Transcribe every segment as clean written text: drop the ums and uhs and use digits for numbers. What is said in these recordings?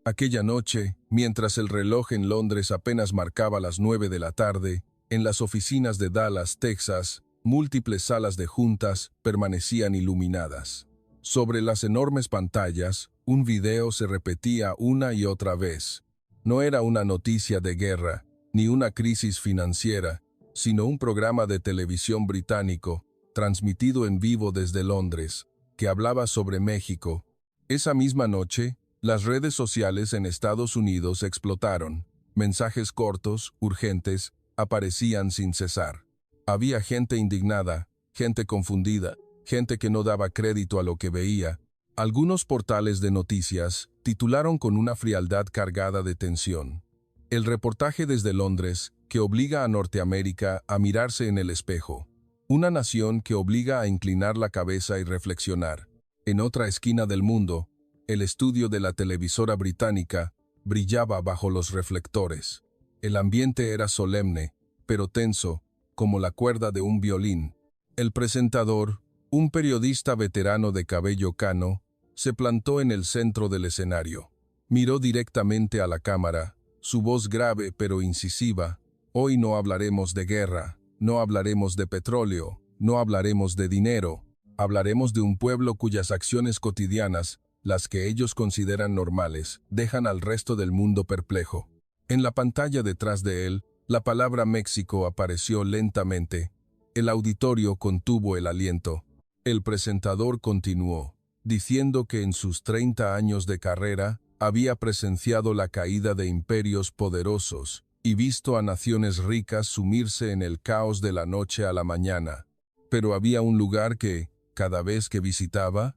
Aquella noche, mientras el reloj en Londres apenas marcaba las 9 de la tarde, en las oficinas de Dallas, Texas, múltiples salas de juntas permanecían iluminadas. Sobre las enormes pantallas, un video se repetía una y otra vez. No era una noticia de guerra, ni una crisis financiera, sino un programa de televisión británico, transmitido en vivo desde Londres, que hablaba sobre México. Esa misma noche, las redes sociales en Estados Unidos explotaron. Mensajes cortos, urgentes, aparecían sin cesar. Había gente indignada, gente confundida, gente que no daba crédito a lo que veía. Algunos portales de noticias titularon con una frialdad cargada de tensión: el reportaje desde Londres, que obliga a Norteamérica a mirarse en el espejo. Una nación que obliga a inclinar la cabeza y reflexionar. En otra esquina del mundo, el estudio de la televisora británica brillaba bajo los reflectores. El ambiente era solemne, pero tenso, como la cuerda de un violín. El presentador, un periodista veterano de cabello cano, se plantó en el centro del escenario. Miró directamente a la cámara, su voz grave pero incisiva: «Hoy no hablaremos de guerra, no hablaremos de petróleo, no hablaremos de dinero, hablaremos de un pueblo cuyas acciones cotidianas, las que ellos consideran normales, dejan al resto del mundo perplejo». En la pantalla detrás de él, la palabra México apareció lentamente. El auditorio contuvo el aliento. El presentador continuó, diciendo que en sus 30 años de carrera había presenciado la caída de imperios poderosos y visto a naciones ricas sumirse en el caos de la noche a la mañana. Pero había un lugar que, cada vez que visitaba,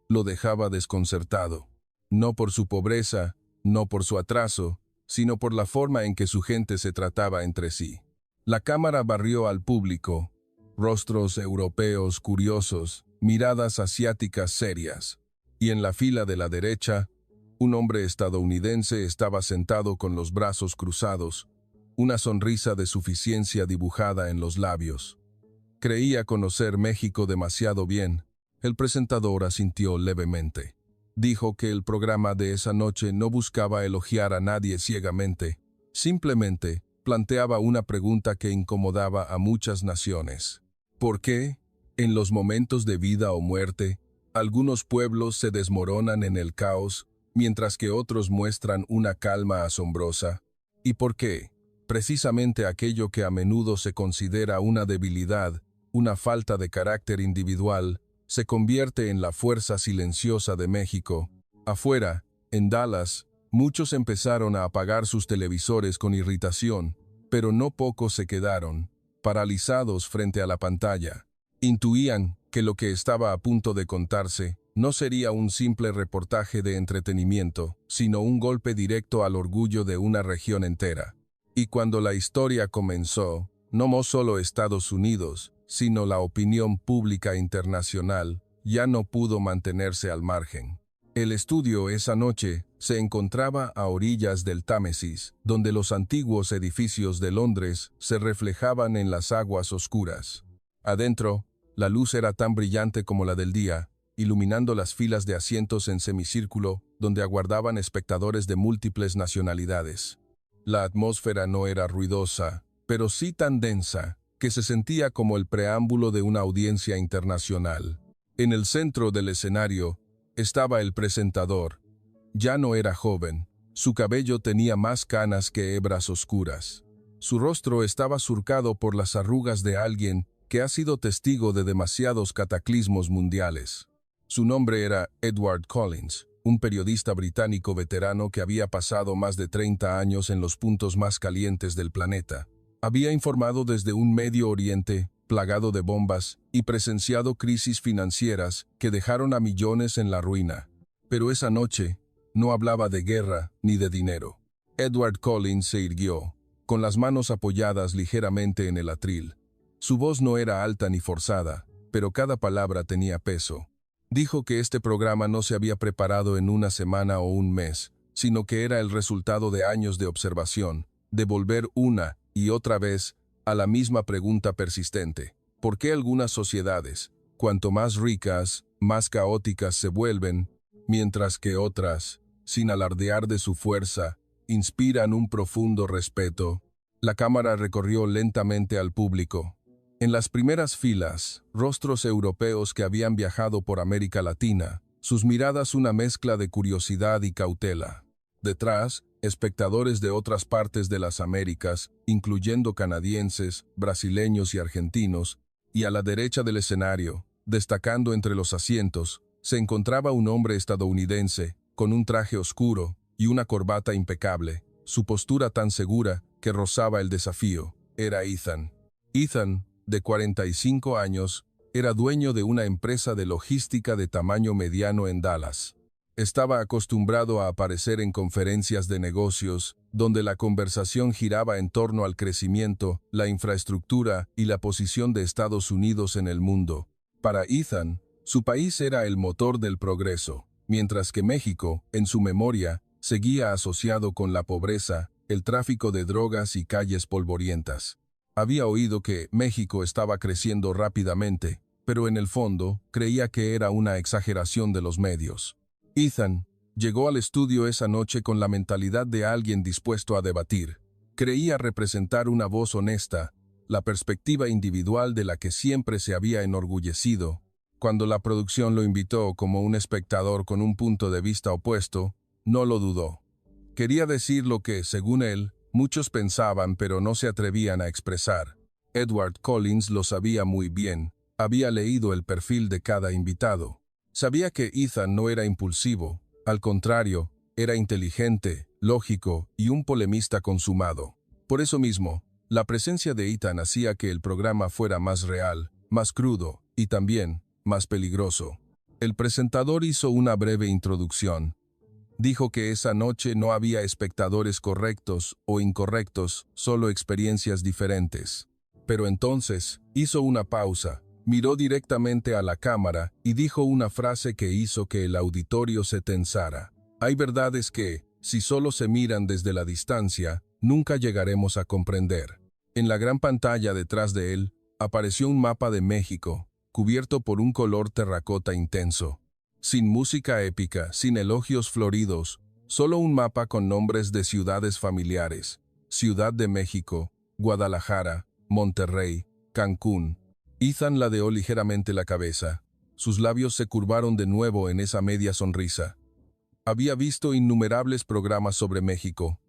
lo dejaba desconcertado. No por su pobreza, no por su atraso, sino por la forma en que su gente se trataba entre sí. La cámara barrió al público. Rostros europeos curiosos, miradas asiáticas serias. Y en la fila de la derecha, un hombre estadounidense estaba sentado con los brazos cruzados, una sonrisa de suficiencia dibujada en los labios. Creía conocer México demasiado bien. El presentador asintió levemente. Dijo que el programa de esa noche no buscaba elogiar a nadie ciegamente, simplemente planteaba una pregunta que incomodaba a muchas naciones. ¿Por qué, en los momentos de vida o muerte, algunos pueblos se desmoronan en el caos, mientras que otros muestran una calma asombrosa? ¿Y por qué, precisamente aquello que a menudo se considera una debilidad, una falta de carácter individual, se convierte en la fuerza silenciosa de México? Afuera, en Dallas, muchos empezaron a apagar sus televisores con irritación, pero no pocos se quedaron, paralizados frente a la pantalla. Intuían que lo que estaba a punto de contarse no sería un simple reportaje de entretenimiento, sino un golpe directo al orgullo de una región entera. Y cuando la historia comenzó, no solo Estados Unidos, sino la opinión pública internacional, ya no pudo mantenerse al margen. El estudio esa noche se encontraba a orillas del Támesis, donde los antiguos edificios de Londres se reflejaban en las aguas oscuras. Adentro, la luz era tan brillante como la del día, iluminando las filas de asientos en semicírculo donde aguardaban espectadores de múltiples nacionalidades. La atmósfera no era ruidosa, pero sí tan densa, que se sentía como el preámbulo de una audiencia internacional. En el centro del escenario estaba el presentador. Ya no era joven, su cabello tenía más canas que hebras oscuras. Su rostro estaba surcado por las arrugas de alguien que ha sido testigo de demasiados cataclismos mundiales. Su nombre era Edward Collins, un periodista británico veterano que había pasado más de 30 años en los puntos más calientes del planeta. Había informado desde un Medio Oriente plagado de bombas y presenciado crisis financieras que dejaron a millones en la ruina. Pero esa noche no hablaba de guerra ni de dinero. Edward Collins se irguió, con las manos apoyadas ligeramente en el atril. Su voz no era alta ni forzada, pero cada palabra tenía peso. Dijo que este programa no se había preparado en una semana o un mes, sino que era el resultado de años de observación, de volver una y otra vez a la misma pregunta persistente: ¿por qué algunas sociedades, cuanto más ricas, más caóticas se vuelven, mientras que otras sin alardear de su fuerza, inspiran un profundo respeto. La cámara recorrió lentamente al público. En las primeras filas, rostros europeos que habían viajado por América Latina, sus miradas una mezcla de curiosidad y cautela. Detrás, espectadores de otras partes de las Américas, incluyendo canadienses, brasileños y argentinos, y a la derecha del escenario, destacando entre los asientos, se encontraba un hombre estadounidense, con un traje oscuro y una corbata impecable, su postura tan segura que rozaba el desafío. Era Ethan. Ethan, de 45 años, era dueño de una empresa de logística de tamaño mediano en Dallas. Estaba acostumbrado a aparecer en conferencias de negocios, donde la conversación giraba en torno al crecimiento, la infraestructura y la posición de Estados Unidos en el mundo. Para Ethan, su país era el motor del progreso, mientras que México, en su memoria, seguía asociado con la pobreza, el tráfico de drogas y calles polvorientas. Había oído que México estaba creciendo rápidamente, pero en el fondo creía que era una exageración de los medios. Ethan llegó al estudio esa noche con la mentalidad de alguien dispuesto a debatir. Creía representar una voz honesta, la perspectiva individual de la que siempre se había enorgullecido. Cuando la producción lo invitó como un espectador con un punto de vista opuesto, no lo dudó. Quería decir lo que, según él, muchos pensaban pero no se atrevían a expresar. Edward Collins lo sabía muy bien, había leído el perfil de cada invitado. Sabía que Ethan no era impulsivo, al contrario, era inteligente, lógico y un polemista consumado. Por eso mismo, la presencia de Ethan hacía que el programa fuera más real, más crudo y también más peligroso. El presentador hizo una breve introducción. Dijo que esa noche no había espectadores correctos o incorrectos, solo experiencias diferentes. Pero entonces, hizo una pausa, miró directamente a la cámara y dijo una frase que hizo que el auditorio se tensara. Hay verdades que, si solo se miran desde la distancia, nunca llegaremos a comprender. En la gran pantalla detrás de él, apareció un mapa de México, cubierto por un color terracota intenso. Sin música épica, sin elogios floridos, solo un mapa con nombres de ciudades familiares. Ciudad de México, Guadalajara, Monterrey, Cancún. Ethan ladeó ligeramente la cabeza. Sus labios se curvaron de nuevo en esa media sonrisa. Había visto innumerables programas sobre México.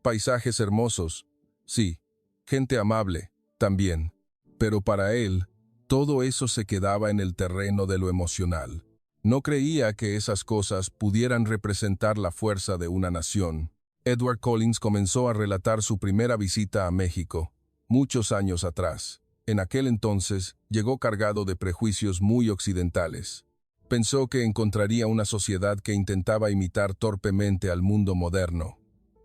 Paisajes hermosos, sí. Gente amable, también. Pero para él, todo eso se quedaba en el terreno de lo emocional. No creía que esas cosas pudieran representar la fuerza de una nación. Edward Collins comenzó a relatar su primera visita a México, muchos años atrás. En aquel entonces, llegó cargado de prejuicios muy occidentales. Pensó que encontraría una sociedad que intentaba imitar torpemente al mundo moderno.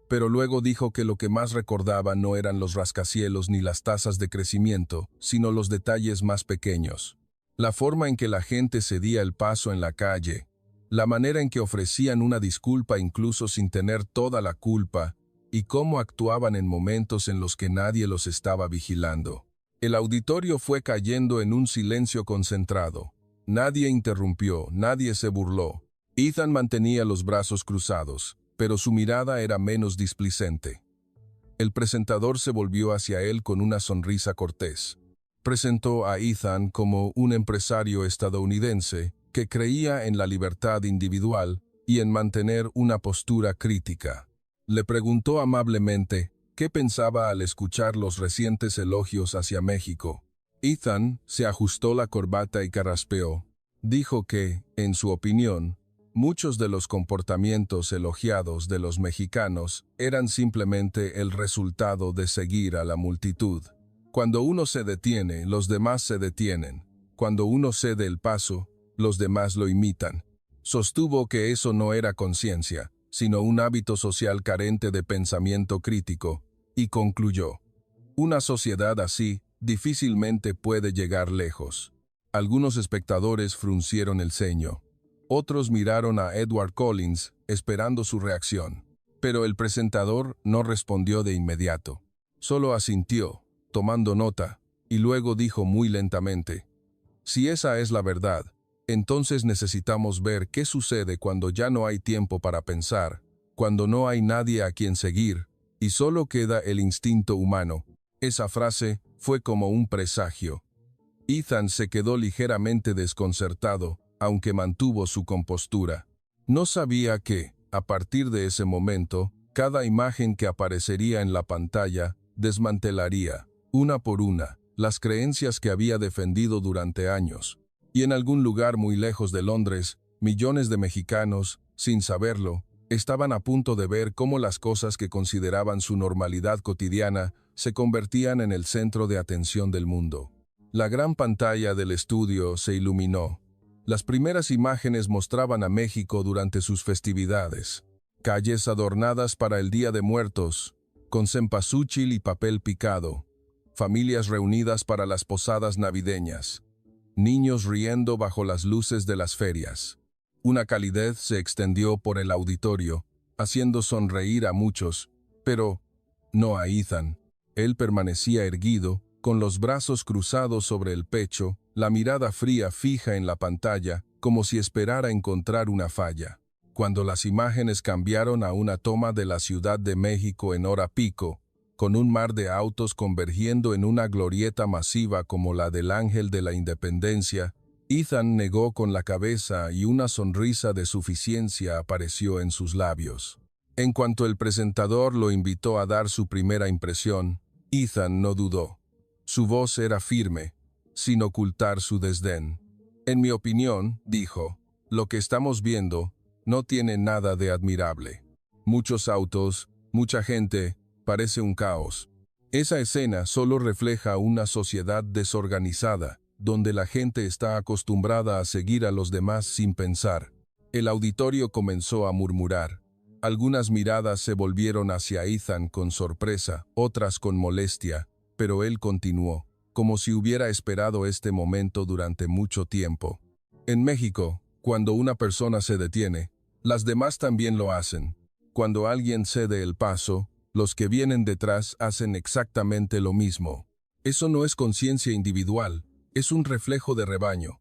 Pero luego dijo que lo que más recordaba no eran los rascacielos ni las tasas de crecimiento, sino los detalles más pequeños. La forma en que la gente cedía el paso en la calle, la manera en que ofrecían una disculpa incluso sin tener toda la culpa, y cómo actuaban en momentos en los que nadie los estaba vigilando. El auditorio fue cayendo en un silencio concentrado. Nadie interrumpió, nadie se burló. Ethan mantenía los brazos cruzados, pero su mirada era menos displicente. El presentador se volvió hacia él con una sonrisa cortés. Presentó a Ethan como un empresario estadounidense que creía en la libertad individual y en mantener una postura crítica. Le preguntó amablemente qué pensaba al escuchar los recientes elogios hacia México. Ethan se ajustó la corbata y carraspeó. Dijo que, en su opinión, muchos de los comportamientos elogiados de los mexicanos eran simplemente el resultado de seguir a la multitud. Cuando uno se detiene, los demás se detienen. Cuando uno cede el paso, los demás lo imitan. Sostuvo que eso no era conciencia, sino un hábito social carente de pensamiento crítico, y concluyó: una sociedad así difícilmente puede llegar lejos. Algunos espectadores fruncieron el ceño. Otros miraron a Edward Collins, esperando su reacción. Pero el presentador no respondió de inmediato. Solo asintió, tomando nota, y luego dijo muy lentamente: si esa es la verdad, Entonces necesitamos ver qué sucede cuando ya no hay tiempo para pensar, cuando no hay nadie a quien seguir, y solo queda el instinto humano. Esa frase fue como un presagio. Ethan se quedó ligeramente desconcertado, aunque mantuvo su compostura. No sabía que, a partir de ese momento, cada imagen que aparecería en la pantalla desmantelaría, una por una, las creencias que había defendido durante años. Y en algún lugar muy lejos de Londres, millones de mexicanos, sin saberlo, estaban a punto de ver cómo las cosas que consideraban su normalidad cotidiana se convertían en el centro de atención del mundo. La gran pantalla del estudio se iluminó. Las primeras imágenes mostraban a México durante sus festividades. Calles adornadas para el Día de Muertos, con cempasúchil y papel picado. Familias reunidas para las posadas navideñas. Niños riendo bajo las luces de las ferias. Una calidez se extendió por el auditorio, haciendo sonreír a muchos, pero no a Ethan. Él permanecía erguido, con los brazos cruzados sobre el pecho, la mirada fría fija en la pantalla, como si esperara encontrar una falla. Cuando las imágenes cambiaron a una toma de la Ciudad de México en hora pico, con un mar de autos convergiendo en una glorieta masiva como la del Ángel de la Independencia, Ethan negó con la cabeza y una sonrisa de suficiencia apareció en sus labios. En cuanto el presentador lo invitó a dar su primera impresión, Ethan no dudó. Su voz era firme, sin ocultar su desdén. En mi opinión, dijo, lo que estamos viendo no tiene nada de admirable. Muchos autos, mucha gente, parece un caos. Esa escena solo refleja una sociedad desorganizada, donde la gente está acostumbrada a seguir a los demás sin pensar. El auditorio comenzó a murmurar. Algunas miradas se volvieron hacia Ethan con sorpresa, otras con molestia, pero él continuó, como si hubiera esperado este momento durante mucho tiempo. En México, cuando una persona se detiene, las demás también lo hacen. Cuando alguien cede el paso, los que vienen detrás hacen exactamente lo mismo. Eso no es conciencia individual, es un reflejo de rebaño.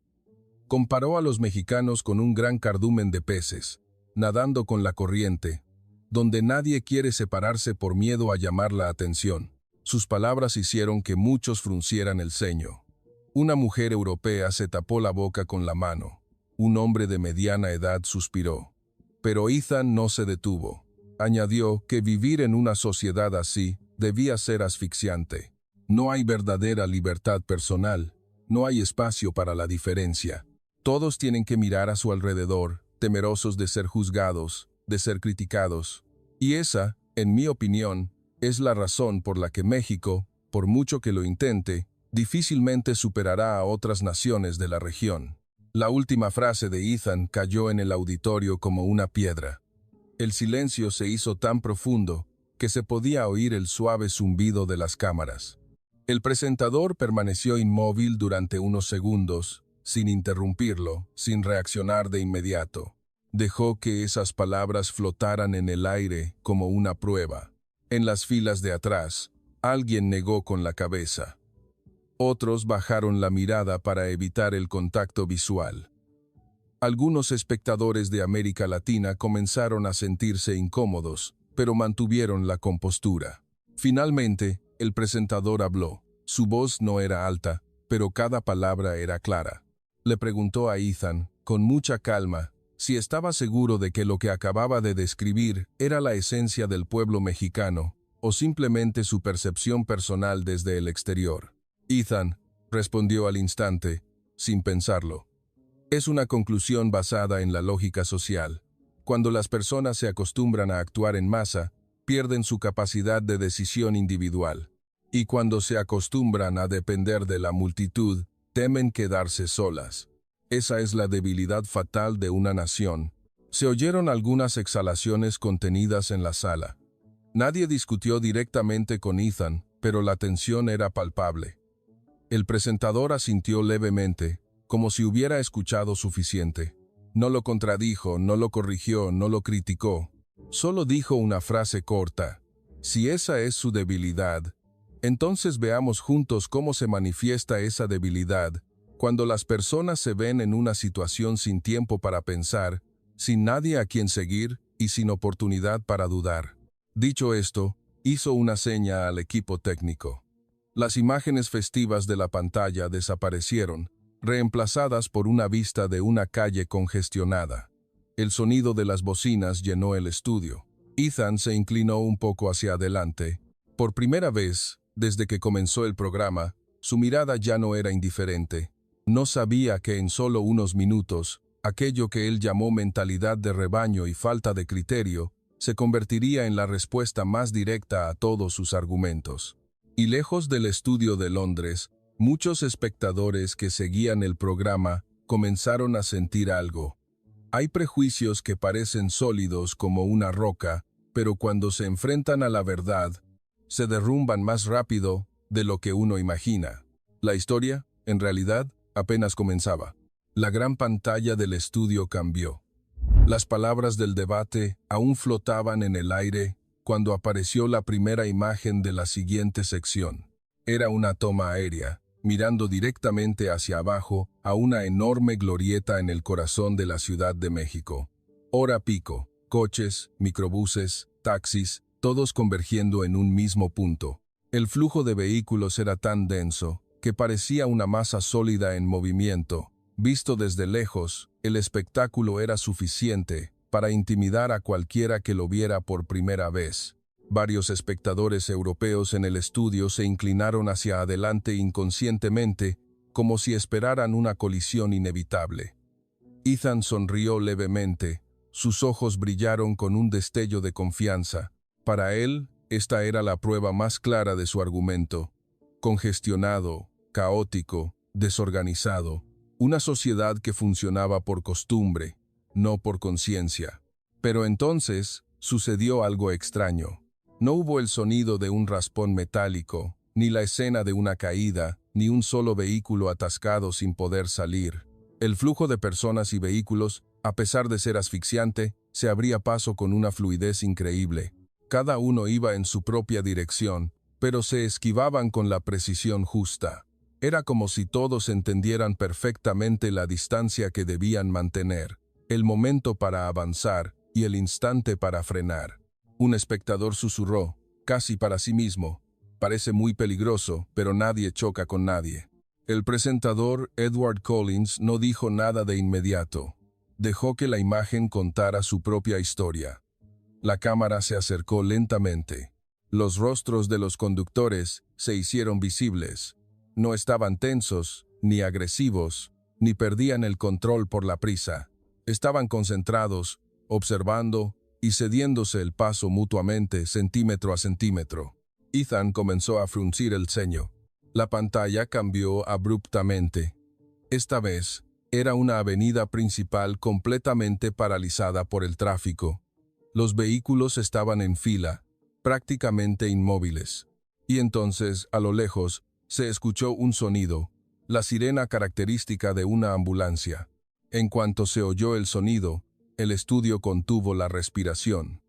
Comparó a los mexicanos con un gran cardumen de peces, nadando con la corriente, donde nadie quiere separarse por miedo a llamar la atención. Sus palabras hicieron que muchos fruncieran el ceño. Una mujer europea se tapó la boca con la mano. Un hombre de mediana edad suspiró. Pero Ethan no se detuvo. Añadió que vivir en una sociedad así debía ser asfixiante. No hay verdadera libertad personal, no hay espacio para la diferencia. Todos tienen que mirar a su alrededor, temerosos de ser juzgados, de ser criticados. Y esa, en mi opinión, es la razón por la que México, por mucho que lo intente, difícilmente superará a otras naciones de la región. La última frase de Ethan cayó en el auditorio como una piedra. El silencio se hizo tan profundo que se podía oír el suave zumbido de las cámaras. El presentador permaneció inmóvil durante unos segundos, sin interrumpirlo, sin reaccionar de inmediato. Dejó que esas palabras flotaran en el aire como una prueba. En las filas de atrás, alguien negó con la cabeza. Otros bajaron la mirada para evitar el contacto visual. Algunos espectadores de América Latina comenzaron a sentirse incómodos, pero mantuvieron la compostura. Finalmente, el presentador habló. Su voz no era alta, pero cada palabra era clara. Le preguntó a Ethan, con mucha calma, si estaba seguro de que lo que acababa de describir era la esencia del pueblo mexicano, o simplemente su percepción personal desde el exterior. Ethan respondió al instante, sin pensarlo. Es una conclusión basada en la lógica social. Cuando las personas se acostumbran a actuar en masa, pierden su capacidad de decisión individual. Y cuando se acostumbran a depender de la multitud, temen quedarse solas. Esa es la debilidad fatal de una nación. Se oyeron algunas exhalaciones contenidas en la sala. Nadie discutió directamente con Ethan, pero la tensión era palpable. El presentador asintió levemente, como si hubiera escuchado suficiente. No lo contradijo, no lo corrigió, no lo criticó. Solo dijo una frase corta. Si esa es su debilidad, entonces veamos juntos cómo se manifiesta esa debilidad Cuando las personas se ven en una situación sin tiempo para pensar, sin nadie a quien seguir y sin oportunidad para dudar. Dicho esto, hizo una seña al equipo técnico. Las imágenes festivas de la pantalla desaparecieron, reemplazadas por una vista de una calle congestionada. El sonido de las bocinas llenó el estudio. Ethan se inclinó un poco hacia adelante. Por primera vez, desde que comenzó el programa, su mirada ya no era indiferente. No sabía que en solo unos minutos, aquello que él llamó mentalidad de rebaño y falta de criterio, se convertiría en la respuesta más directa a todos sus argumentos. Y lejos del estudio de Londres, muchos espectadores que seguían el programa comenzaron a sentir algo. Hay prejuicios que parecen sólidos como una roca, pero cuando se enfrentan a la verdad, se derrumban más rápido de lo que uno imagina. La historia, en realidad, apenas comenzaba. La gran pantalla del estudio cambió. Las palabras del debate aún flotaban en el aire cuando apareció la primera imagen de la siguiente sección. Era una toma aérea, mirando directamente hacia abajo a una enorme glorieta en el corazón de la Ciudad de México. Hora pico, coches, microbuses, taxis, todos convergiendo en un mismo punto. El flujo de vehículos era tan denso que parecía una masa sólida en movimiento. Visto desde lejos, el espectáculo era suficiente para intimidar a cualquiera que lo viera por primera vez. Varios espectadores europeos en el estudio se inclinaron hacia adelante inconscientemente, como si esperaran una colisión inevitable. Ethan sonrió levemente, sus ojos brillaron con un destello de confianza. Para él, esta era la prueba más clara de su argumento. Congestionado, caótico, desorganizado, una sociedad que funcionaba por costumbre, no por conciencia. Pero entonces, sucedió algo extraño. No hubo el sonido de un raspón metálico, ni la escena de una caída, ni un solo vehículo atascado sin poder salir. El flujo de personas y vehículos, a pesar de ser asfixiante, se abría paso con una fluidez increíble. Cada uno iba en su propia dirección, pero se esquivaban con la precisión justa. Era como si todos entendieran perfectamente la distancia que debían mantener, el momento para avanzar y el instante para frenar. Un espectador susurró, casi para sí mismo, «Parece muy peligroso, pero nadie choca con nadie». El presentador, Edward Collins, no dijo nada de inmediato. Dejó que la imagen contara su propia historia. La cámara se acercó lentamente. Los rostros de los conductores se hicieron visibles. No estaban tensos, ni agresivos, ni perdían el control por la prisa. Estaban concentrados, observando y cediéndose el paso mutuamente centímetro a centímetro. Ethan comenzó a fruncir el ceño. La pantalla cambió abruptamente. Esta vez, era una avenida principal completamente paralizada por el tráfico. Los vehículos estaban en fila, prácticamente inmóviles. Y entonces, a lo lejos, se escuchó un sonido, la sirena característica de una ambulancia. En cuanto se oyó el sonido, el estudio contuvo la respiración.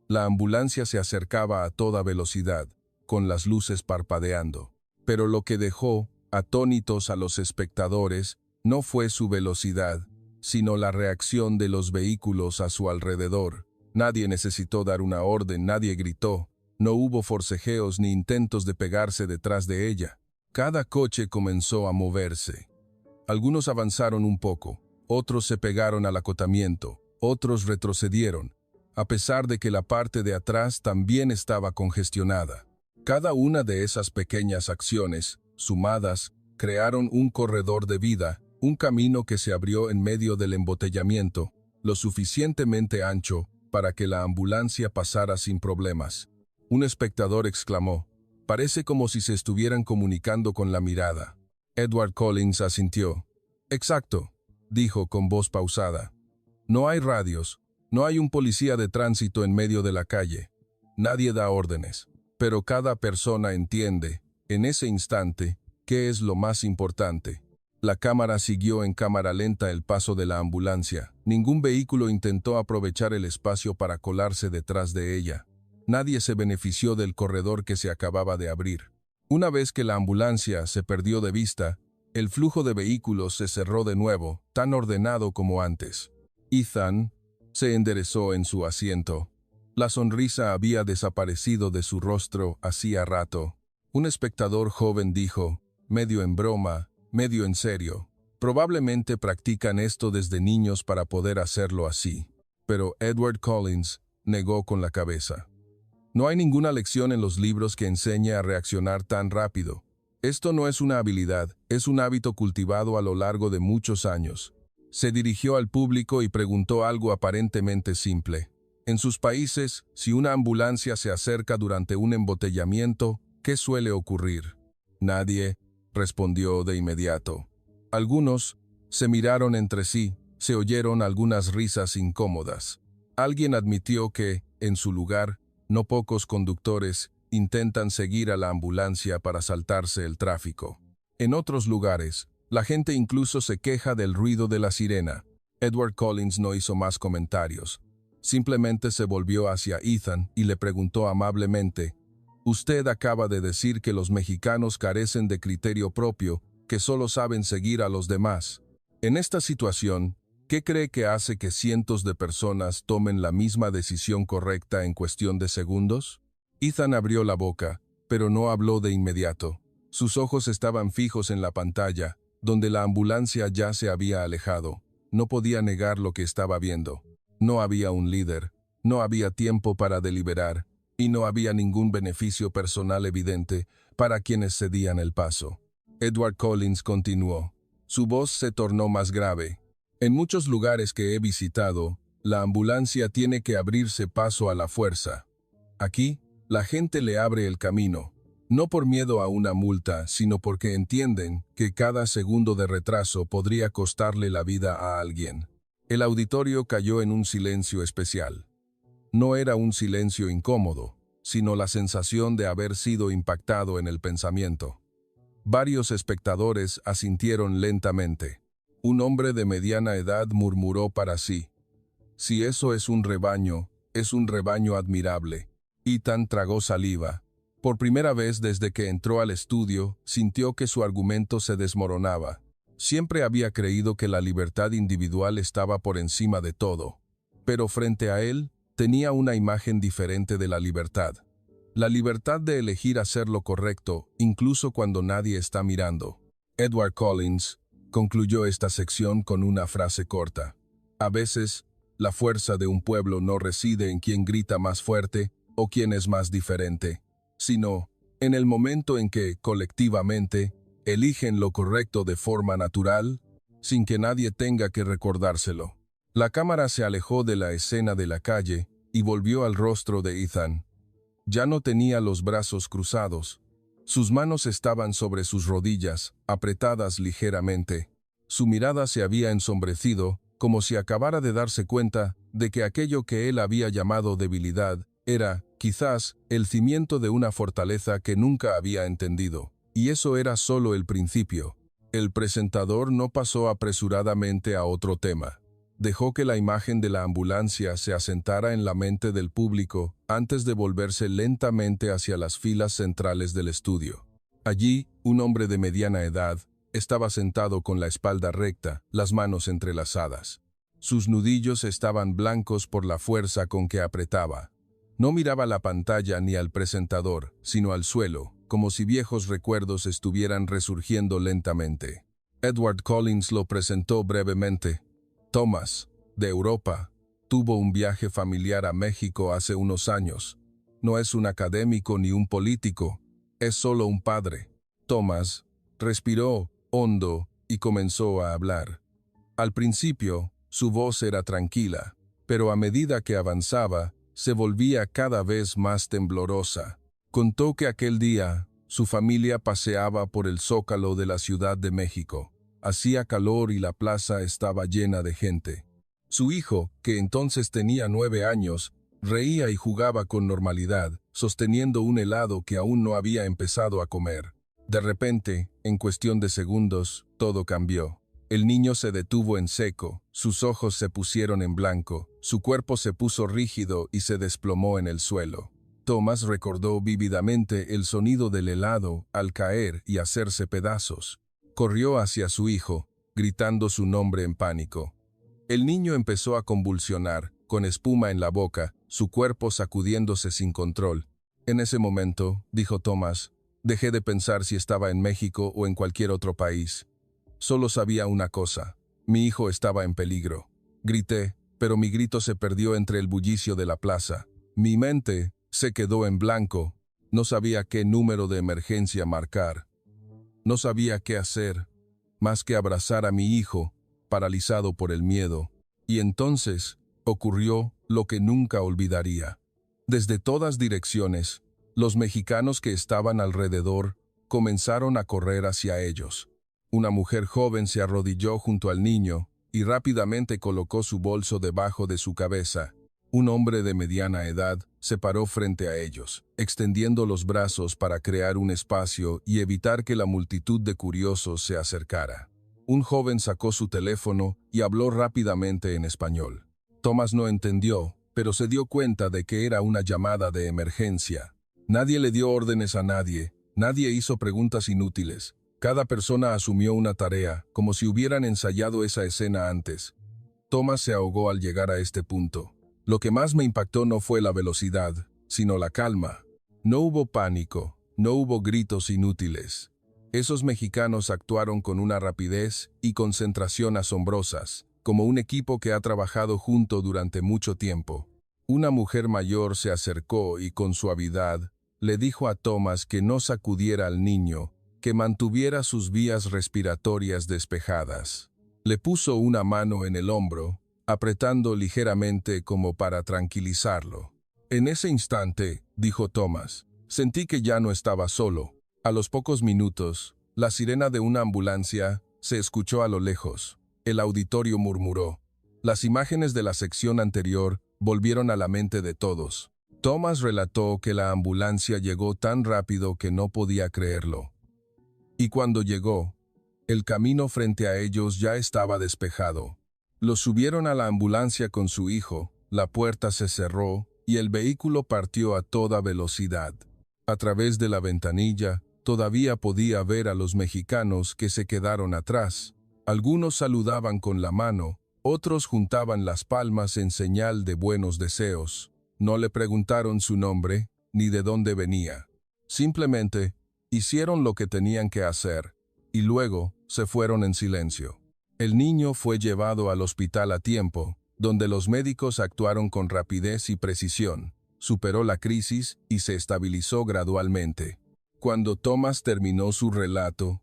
La ambulancia se acercaba a toda velocidad, con las luces parpadeando. Pero lo que dejó atónitos a los espectadores no fue su velocidad, sino la reacción de los vehículos a su alrededor. Nadie necesitó dar una orden, nadie gritó. No hubo forcejeos ni intentos de pegarse detrás de ella. Cada coche comenzó a moverse. Algunos avanzaron un poco, otros se pegaron al acotamiento, otros retrocedieron, a pesar de que la parte de atrás también estaba congestionada. Cada una de esas pequeñas acciones, sumadas, crearon un corredor de vida, un camino que se abrió en medio del embotellamiento, lo suficientemente ancho para que la ambulancia pasara sin problemas. Un espectador exclamó, «Parece como si se estuvieran comunicando con la mirada». Edward Collins asintió. «Exacto», dijo con voz pausada. «No hay radios, no hay un policía de tránsito en medio de la calle. Nadie da órdenes, pero cada persona entiende, en ese instante, qué es lo más importante». La cámara siguió en cámara lenta el paso de la ambulancia. Ningún vehículo intentó aprovechar el espacio para colarse detrás de ella. Nadie se benefició del corredor que se acababa de abrir. Una vez que la ambulancia se perdió de vista, El flujo de vehículos se cerró de nuevo, tan ordenado como antes. Ethan se enderezó en su asiento. La sonrisa había desaparecido de su rostro hacía rato. Un espectador joven dijo, medio en broma, medio en serio: probablemente practican esto desde niños para poder hacerlo así. Pero Edward Collins negó con la cabeza. No hay ninguna lección en los libros que enseñe a reaccionar tan rápido. Esto no es una habilidad, es un hábito cultivado a lo largo de muchos años. Se dirigió al público y preguntó algo aparentemente simple. En sus países, si una ambulancia se acerca durante un embotellamiento, ¿qué suele ocurrir? Nadie respondió de inmediato. Algunos se miraron entre sí, se oyeron algunas risas incómodas. Alguien admitió que, en su lugar, no pocos conductores intentan seguir a la ambulancia para saltarse el tráfico. En otros lugares, la gente incluso se queja del ruido de la sirena. Edward Collins no hizo más comentarios. Simplemente se volvió hacia Ethan y le preguntó amablemente: «Usted acaba de decir que los mexicanos carecen de criterio propio, que solo saben seguir a los demás. En esta situación, ¿qué cree que hace que cientos de personas tomen la misma decisión correcta en cuestión de segundos?» Ethan abrió la boca, pero no habló de inmediato. Sus ojos estaban fijos en la pantalla, donde la ambulancia ya se había alejado. No podía negar lo que estaba viendo. No había un líder, no había tiempo para deliberar, y no había ningún beneficio personal evidente para quienes cedían el paso. Edward Collins continuó. Su voz se tornó más grave. «En muchos lugares que he visitado, la ambulancia tiene que abrirse paso a la fuerza. Aquí, la gente le abre el camino, no por miedo a una multa, sino porque entienden que cada segundo de retraso podría costarle la vida a alguien». El auditorio cayó en un silencio especial. No era un silencio incómodo, sino la sensación de haber sido impactado en el pensamiento. Varios espectadores asintieron lentamente. Un hombre de mediana edad murmuró para sí: «Si eso es un rebaño admirable». Ethan tragó saliva. Por primera vez desde que entró al estudio, sintió que su argumento se desmoronaba. Siempre había creído que la libertad individual estaba por encima de todo. Pero frente a él, tenía una imagen diferente de la libertad. La libertad de elegir hacer lo correcto, incluso cuando nadie está mirando. Edward Collins concluyó esta sección con una frase corta. A veces, la fuerza de un pueblo no reside en quien grita más fuerte o quien es más diferente, sino en el momento en que, colectivamente, eligen lo correcto de forma natural, sin que nadie tenga que recordárselo. La cámara se alejó de la escena de la calle y volvió al rostro de Ethan. Ya no tenía los brazos cruzados. Sus manos estaban sobre sus rodillas, apretadas ligeramente. Su mirada se había ensombrecido, como si acabara de darse cuenta de que aquello que él había llamado debilidad era, quizás, el cimiento de una fortaleza que nunca había entendido. Y eso era solo el principio. El presentador no pasó apresuradamente a otro tema. Dejó que la imagen de la ambulancia se asentara en la mente del público antes de volverse lentamente hacia las filas centrales del estudio. Allí, un hombre de mediana edad estaba sentado con la espalda recta, las manos entrelazadas. Sus nudillos estaban blancos por la fuerza con que apretaba. No miraba la pantalla ni al presentador, sino al suelo, como si viejos recuerdos estuvieran resurgiendo lentamente. Edward Collins lo presentó brevemente. Thomas, de Europa, tuvo un viaje familiar a México hace unos años. No es un académico ni un político, es solo un padre. Thomas respiró hondo y comenzó a hablar. Al principio, su voz era tranquila, pero a medida que avanzaba, se volvía cada vez más temblorosa. Contó que aquel día, su familia paseaba por el zócalo de la Ciudad de México. Hacía calor y la plaza estaba llena de gente. Su hijo, que entonces tenía 9 años, reía y jugaba con normalidad, sosteniendo un helado que aún no había empezado a comer. De repente, en cuestión de segundos, todo cambió. El niño se detuvo en seco, sus ojos se pusieron en blanco, su cuerpo se puso rígido y se desplomó en el suelo. Thomas recordó vívidamente el sonido del helado al caer y hacerse pedazos. Corrió hacia su hijo, gritando su nombre en pánico. El niño empezó a convulsionar, con espuma en la boca, su cuerpo sacudiéndose sin control. En ese momento, dijo Thomas, dejé de pensar si estaba en México o en cualquier otro país. Solo sabía una cosa: mi hijo estaba en peligro. Grité, pero mi grito se perdió entre el bullicio de la plaza. Mi mente se quedó en blanco. No sabía qué número de emergencia marcar. No sabía qué hacer, más que abrazar a mi hijo, paralizado por el miedo. Y entonces ocurrió lo que nunca olvidaría. Desde todas direcciones, los mexicanos que estaban alrededor comenzaron a correr hacia ellos. Una mujer joven se arrodilló junto al niño y rápidamente colocó su bolso debajo de su cabeza. Un hombre de mediana edad se paró frente a ellos, extendiendo los brazos para crear un espacio y evitar que la multitud de curiosos se acercara. Un joven sacó su teléfono y habló rápidamente en español. Thomas no entendió, pero se dio cuenta de que era una llamada de emergencia. Nadie le dio órdenes a nadie, nadie hizo preguntas inútiles. Cada persona asumió una tarea, como si hubieran ensayado esa escena antes. Thomas se ahogó al llegar a este punto. Lo que más me impactó no fue la velocidad, sino la calma. No hubo pánico, no hubo gritos inútiles. Esos mexicanos actuaron con una rapidez y concentración asombrosas, como un equipo que ha trabajado junto durante mucho tiempo. Una mujer mayor se acercó y con suavidad le dijo a Thomas que no sacudiera al niño, que mantuviera sus vías respiratorias despejadas. Le puso una mano en el hombro, apretando ligeramente como para tranquilizarlo. En ese instante, dijo Thomas, sentí que ya no estaba solo. A los pocos minutos, la sirena de una ambulancia se escuchó a lo lejos. El auditorio murmuró. Las imágenes de la sección anterior volvieron a la mente de todos. Thomas relató que la ambulancia llegó tan rápido que no podía creerlo. Y cuando llegó, el camino frente a ellos ya estaba despejado. Los subieron a la ambulancia con su hijo, la puerta se cerró y el vehículo partió a toda velocidad. A través de la ventanilla, todavía podía ver a los mexicanos que se quedaron atrás. Algunos saludaban con la mano, otros juntaban las palmas en señal de buenos deseos. No le preguntaron su nombre, ni de dónde venía. Simplemente hicieron lo que tenían que hacer, y luego se fueron en silencio. El niño fue llevado al hospital a tiempo, donde los médicos actuaron con rapidez y precisión. Superó la crisis y se estabilizó gradualmente. Cuando Thomas terminó su relato,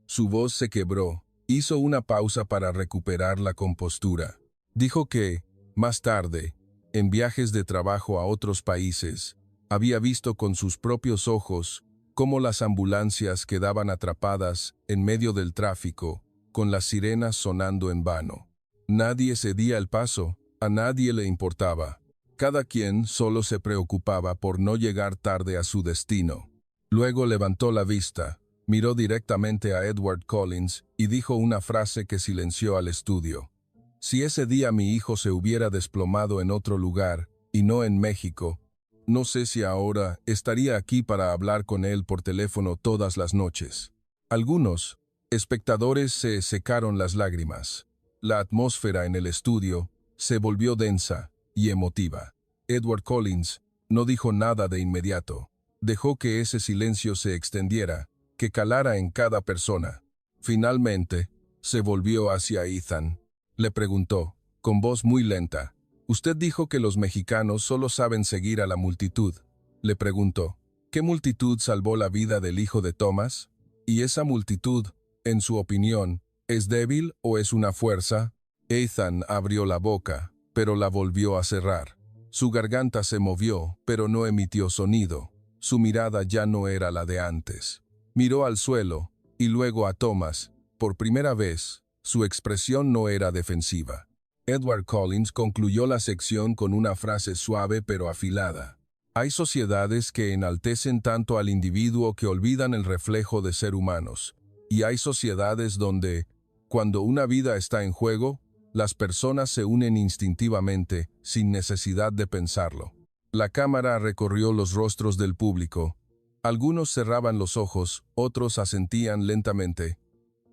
su voz se quebró. Hizo una pausa para recuperar la compostura. Dijo que, más tarde, en viajes de trabajo a otros países, había visto con sus propios ojos cómo las ambulancias quedaban atrapadas en medio del tráfico, con las sirenas sonando en vano. Nadie cedía el paso, a nadie le importaba. Cada quien solo se preocupaba por no llegar tarde a su destino. Luego levantó la vista, miró directamente a Edward Collins y dijo una frase que silenció al estudio. Si ese día mi hijo se hubiera desplomado en otro lugar, y no en México, no sé si ahora estaría aquí para hablar con él por teléfono todas las noches. Algunos espectadores se secaron las lágrimas. La atmósfera en el estudio se volvió densa y emotiva. Edward Collins no dijo nada de inmediato. Dejó que ese silencio se extendiera, que calara en cada persona. Finalmente, se volvió hacia Ethan. Le preguntó, con voz muy lenta, «Usted dijo que los mexicanos solo saben seguir a la multitud». Le preguntó, «¿Qué multitud salvó la vida del hijo de Thomas? ¿Y esa multitud, en su opinión, es débil o es una fuerza?» Ethan abrió la boca, pero la volvió a cerrar. Su garganta se movió, pero no emitió sonido. Su mirada ya no era la de antes. Miró al suelo, y luego a Thomas. Por primera vez, su expresión no era defensiva. Edward Collins concluyó la sección con una frase suave pero afilada. Hay sociedades que enaltecen tanto al individuo que olvidan el reflejo de ser humanos. Y hay sociedades donde, cuando una vida está en juego, las personas se unen instintivamente, sin necesidad de pensarlo. La cámara recorrió los rostros del público. Algunos cerraban los ojos, otros asentían lentamente.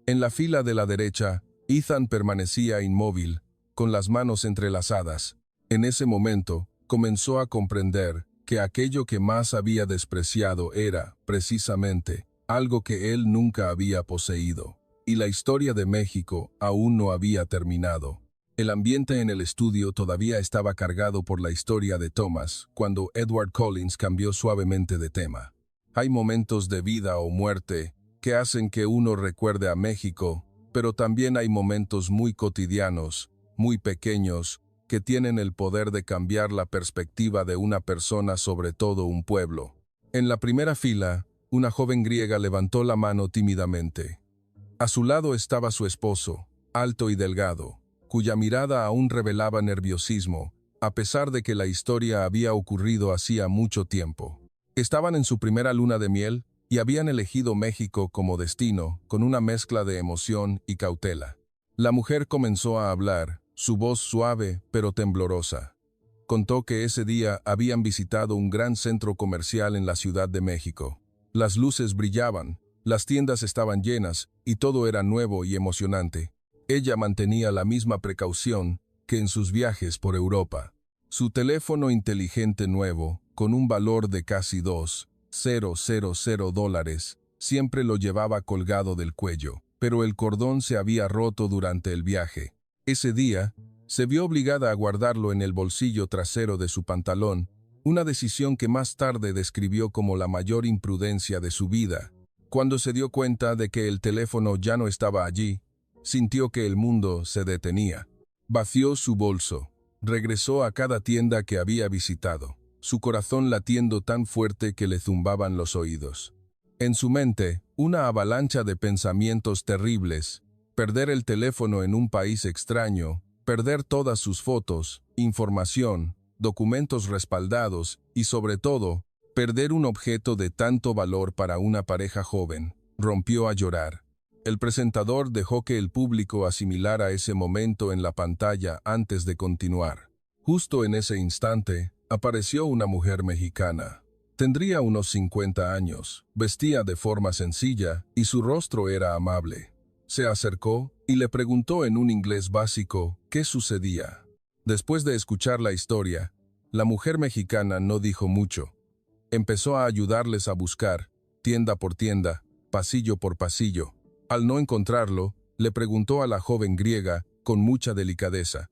En la fila de la derecha, Ethan permanecía inmóvil, con las manos entrelazadas. En ese momento, comenzó a comprender que aquello que más había despreciado era, precisamente, algo que él nunca había poseído. Y la historia de México aún no había terminado. El ambiente en el estudio todavía estaba cargado por la historia de Thomas, cuando Edward Collins cambió suavemente de tema. Hay momentos de vida o muerte que hacen que uno recuerde a México, pero también hay momentos muy cotidianos, muy pequeños, que tienen el poder de cambiar la perspectiva de una persona sobre todo un pueblo. En la primera fila, una joven griega levantó la mano tímidamente. A su lado estaba su esposo, alto y delgado, cuya mirada aún revelaba nerviosismo, a pesar de que la historia había ocurrido hacía mucho tiempo. Estaban en su primera luna de miel y habían elegido México como destino, con una mezcla de emoción y cautela. La mujer comenzó a hablar, su voz suave pero temblorosa. Contó que ese día habían visitado un gran centro comercial en la Ciudad de México. Las luces brillaban, las tiendas estaban llenas y todo era nuevo y emocionante. Ella mantenía la misma precaución que en sus viajes por Europa. Su teléfono inteligente nuevo, con un valor de casi $2,000, siempre lo llevaba colgado del cuello, pero el cordón se había roto durante el viaje. Ese día, se vio obligada a guardarlo en el bolsillo trasero de su pantalón, una decisión que más tarde describió como la mayor imprudencia de su vida. Cuando se dio cuenta de que el teléfono ya no estaba allí, sintió que el mundo se detenía. Vació su bolso. Regresó a cada tienda que había visitado, su corazón latiendo tan fuerte que le zumbaban los oídos. En su mente, una avalancha de pensamientos terribles: perder el teléfono en un país extraño, perder todas sus fotos, información, documentos respaldados y, sobre todo, perder un objeto de tanto valor para una pareja joven. Rompió a llorar. El presentador dejó que el público asimilara ese momento en la pantalla antes de continuar. Justo en ese instante, apareció una mujer mexicana. Tendría unos 50 años, vestía de forma sencilla y su rostro era amable. Se acercó y le preguntó en un inglés básico qué sucedía. Después de escuchar la historia, la mujer mexicana no dijo mucho. Empezó a ayudarles a buscar, tienda por tienda, pasillo por pasillo. Al no encontrarlo, le preguntó a la joven griega con mucha delicadeza: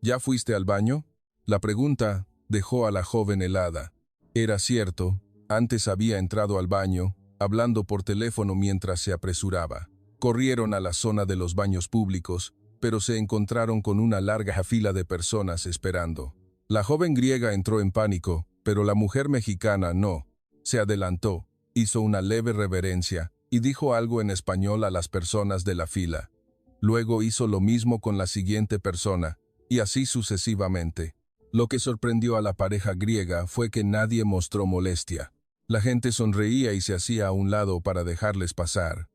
¿Ya fuiste al baño? La pregunta dejó a la joven helada. Era cierto, antes había entrado al baño, hablando por teléfono mientras se apresuraba. Corrieron a la zona de los baños públicos, pero se encontraron con una larga fila de personas esperando. La joven griega entró en pánico, pero la mujer mexicana no. Se adelantó, hizo una leve reverencia y dijo algo en español a las personas de la fila. Luego hizo lo mismo con la siguiente persona, y así sucesivamente. Lo que sorprendió a la pareja griega fue que nadie mostró molestia. La gente sonreía y se hacía a un lado para dejarles pasar.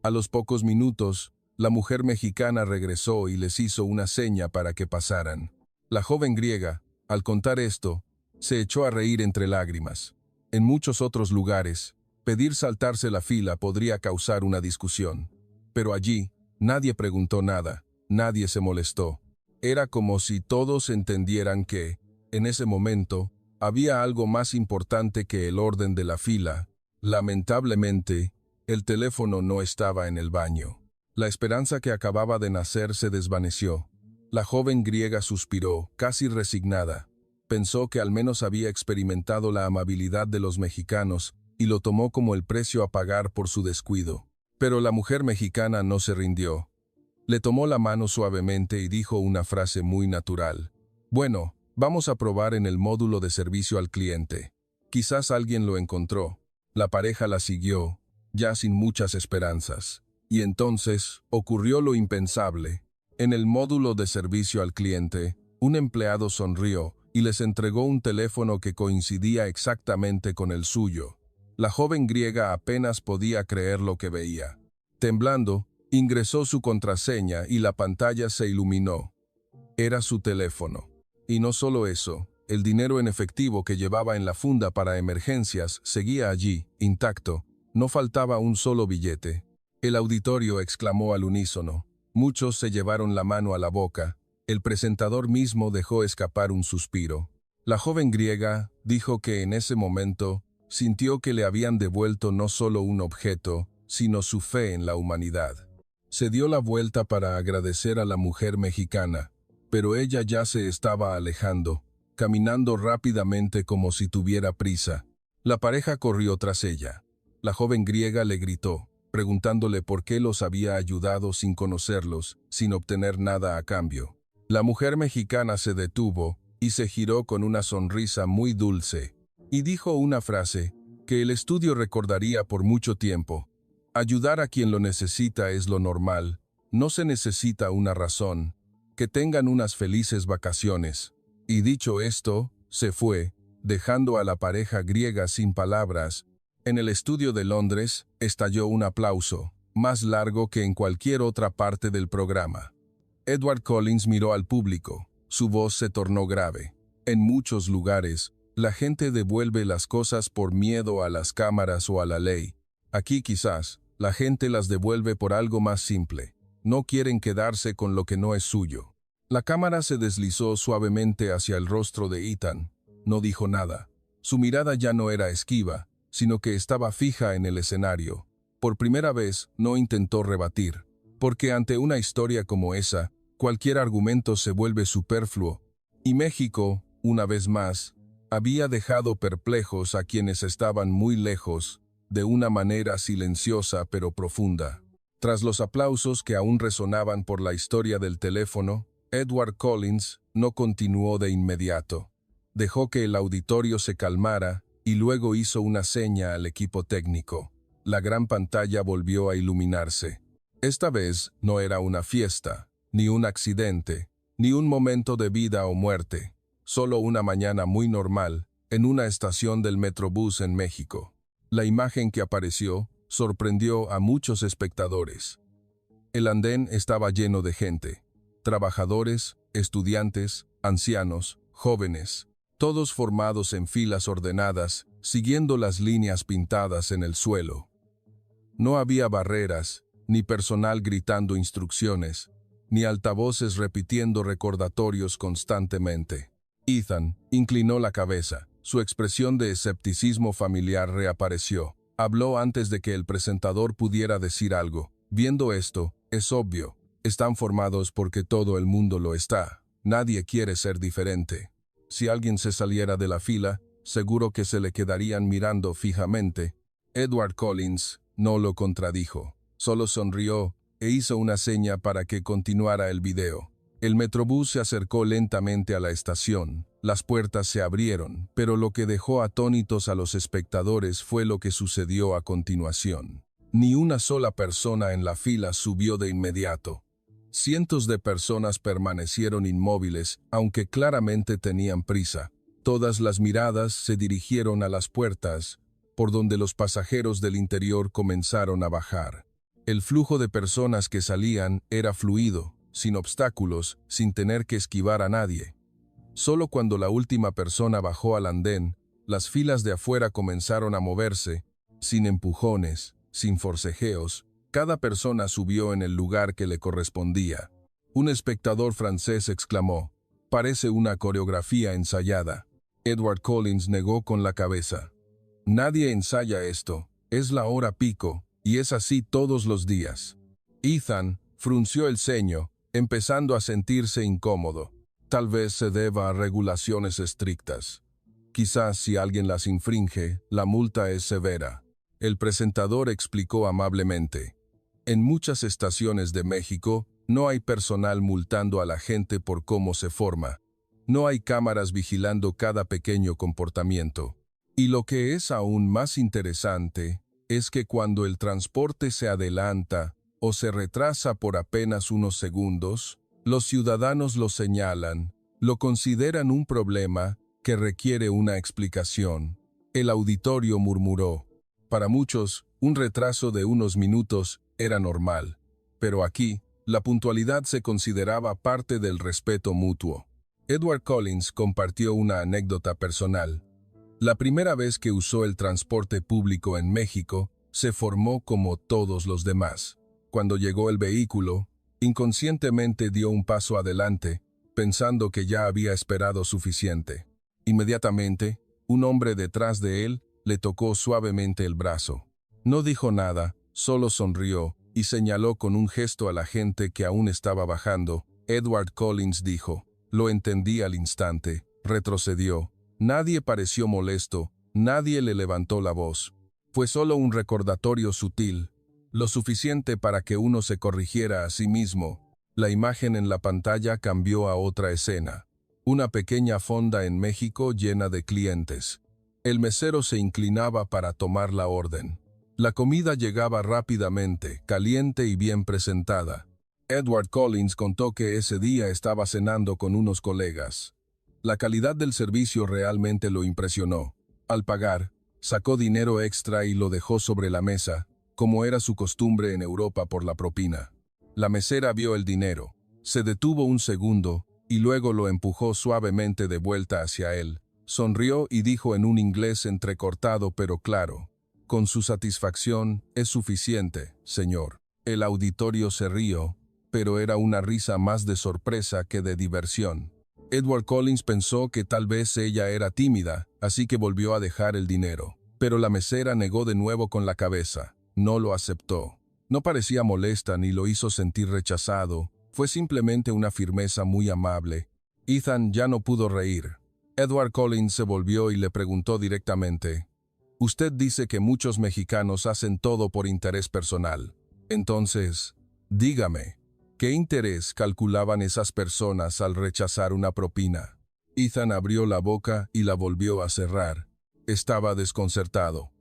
A los pocos minutos, la mujer mexicana regresó y les hizo una seña para que pasaran. La joven griega, al contar esto, se echó a reír entre lágrimas. En muchos otros lugares, pedir saltarse la fila podría causar una discusión. Pero allí, nadie preguntó nada, nadie se molestó. Era como si todos entendieran que, en ese momento, había algo más importante que el orden de la fila. Lamentablemente, el teléfono no estaba en el baño. La esperanza que acababa de nacer se desvaneció. La joven griega suspiró, casi resignada. Pensó que al menos había experimentado la amabilidad de los mexicanos y lo tomó como el precio a pagar por su descuido. Pero la mujer mexicana no se rindió. Le tomó la mano suavemente y dijo una frase muy natural. Bueno, vamos a probar en el módulo de servicio al cliente. Quizás alguien lo encontró. La pareja la siguió, ya sin muchas esperanzas. Y entonces ocurrió lo impensable. En el módulo de servicio al cliente, un empleado sonrió y les entregó un teléfono que coincidía exactamente con el suyo. La joven griega apenas podía creer lo que veía. Temblando, ingresó su contraseña y la pantalla se iluminó. Era su teléfono. Y no solo eso, el dinero en efectivo que llevaba en la funda para emergencias seguía allí, intacto. No faltaba un solo billete. El auditorio exclamó al unísono. Muchos se llevaron la mano a la boca. El presentador mismo dejó escapar un suspiro. La joven griega dijo que en ese momento sintió que le habían devuelto no solo un objeto, sino su fe en la humanidad. Se dio la vuelta para agradecer a la mujer mexicana, pero ella ya se estaba alejando, caminando rápidamente como si tuviera prisa. La pareja corrió tras ella. La joven griega le gritó, preguntándole por qué los había ayudado sin conocerlos, sin obtener nada a cambio. La mujer mexicana se detuvo y se giró con una sonrisa muy dulce, y dijo una frase que el estudio recordaría por mucho tiempo. Ayudar a quien lo necesita es lo normal, no se necesita una razón. Que tengan unas felices vacaciones. Y dicho esto, se fue, dejando a la pareja griega sin palabras. En el estudio de Londres, estalló un aplauso, más largo que en cualquier otra parte del programa. Edward Collins miró al público. Su voz se tornó grave. En muchos lugares, la gente devuelve las cosas por miedo a las cámaras o a la ley. Aquí quizás, la gente las devuelve por algo más simple. No quieren quedarse con lo que no es suyo. La cámara se deslizó suavemente hacia el rostro de Ethan. No dijo nada. Su mirada ya no era esquiva, sino que estaba fija en el escenario. Por primera vez, no intentó rebatir. Porque ante una historia como esa, cualquier argumento se vuelve superfluo. Y México, una vez más, había dejado perplejos a quienes estaban muy lejos, de una manera silenciosa pero profunda. Tras los aplausos que aún resonaban por la historia del teléfono, Edward Collins no continuó de inmediato. Dejó que el auditorio se calmara y luego hizo una seña al equipo técnico. La gran pantalla volvió a iluminarse. Esta vez no era una fiesta, ni un accidente, ni un momento de vida o muerte. Solo una mañana muy normal, en una estación del Metrobús en México. La imagen que apareció sorprendió a muchos espectadores. El andén estaba lleno de gente. Trabajadores, estudiantes, ancianos, jóvenes, todos formados en filas ordenadas, siguiendo las líneas pintadas en el suelo. No había barreras, ni personal gritando instrucciones, ni altavoces repitiendo recordatorios constantemente. Ethan inclinó la cabeza. Su expresión de escepticismo familiar reapareció. Habló antes de que el presentador pudiera decir algo. Viendo esto, es obvio. Están formados porque todo el mundo lo está. Nadie quiere ser diferente. Si alguien se saliera de la fila, seguro que se le quedarían mirando fijamente. Edward Collins no lo contradijo. Solo sonrió e hizo una seña para que continuara el video. El Metrobús se acercó lentamente a la estación. Las puertas se abrieron, pero lo que dejó atónitos a los espectadores fue lo que sucedió a continuación. Ni una sola persona en la fila subió de inmediato. Cientos de personas permanecieron inmóviles, aunque claramente tenían prisa. Todas las miradas se dirigieron a las puertas, por donde los pasajeros del interior comenzaron a bajar. El flujo de personas que salían era fluido, sin obstáculos, sin tener que esquivar a nadie. Solo cuando la última persona bajó al andén, las filas de afuera comenzaron a moverse, sin empujones, sin forcejeos. Cada persona subió en el lugar que le correspondía. Un espectador francés exclamó, «Parece una coreografía ensayada». Edward Collins negó con la cabeza. «Nadie ensaya esto, es la hora pico, y es así todos los días». Ethan frunció el ceño, empezando a sentirse incómodo. Tal vez se deba a regulaciones estrictas. Quizás si alguien las infringe, la multa es severa. El presentador explicó amablemente. En muchas estaciones de México, no hay personal multando a la gente por cómo se forma. No hay cámaras vigilando cada pequeño comportamiento. Y lo que es aún más interesante, es que cuando el transporte se adelanta o se retrasa por apenas unos segundos, los ciudadanos lo señalan, lo consideran un problema que requiere una explicación. El auditorio murmuró. Para muchos, un retraso de unos minutos era normal, pero aquí, la puntualidad se consideraba parte del respeto mutuo. Edward Collins compartió una anécdota personal. La primera vez que usó el transporte público en México, Se formó como todos los demás. Cuando llegó el vehículo, inconscientemente dio un paso adelante, pensando que ya había esperado suficiente. Inmediatamente, un hombre detrás de él le tocó suavemente el brazo. No dijo nada, solo sonrió y señaló con un gesto a la gente que aún estaba bajando. Edward Collins dijo, lo entendí al instante, retrocedió. Nadie pareció molesto, nadie le levantó la voz. Fue solo un recordatorio sutil, lo suficiente para que uno se corrigiera a sí mismo. La imagen en la pantalla cambió a otra escena. Una pequeña fonda en México llena de clientes. El mesero se inclinaba para tomar la orden. La comida llegaba rápidamente, caliente y bien presentada. Edward Collins contó que ese día estaba cenando con unos colegas. La calidad del servicio realmente lo impresionó. Al pagar, sacó dinero extra y lo dejó sobre la mesa, como era su costumbre en Europa por la propina. La mesera vio el dinero, se detuvo un segundo y luego lo empujó suavemente de vuelta hacia él. Sonrió y dijo en un inglés entrecortado pero claro, «Con su satisfacción es suficiente, señor». El auditorio se rió, pero era una risa más de sorpresa que de diversión. Edward Collins pensó que tal vez ella era tímida, así que volvió a dejar el dinero. Pero la mesera negó de nuevo con la cabeza. No lo aceptó. No parecía molesta ni lo hizo sentir rechazado. Fue simplemente una firmeza muy amable. Ethan ya no pudo reír. Edward Collins se volvió y le preguntó directamente, «Usted dice que muchos mexicanos hacen todo por interés personal. Entonces, dígame, ¿qué interés calculaban esas personas al rechazar una propina?» Ethan abrió la boca y la volvió a cerrar. Estaba desconcertado.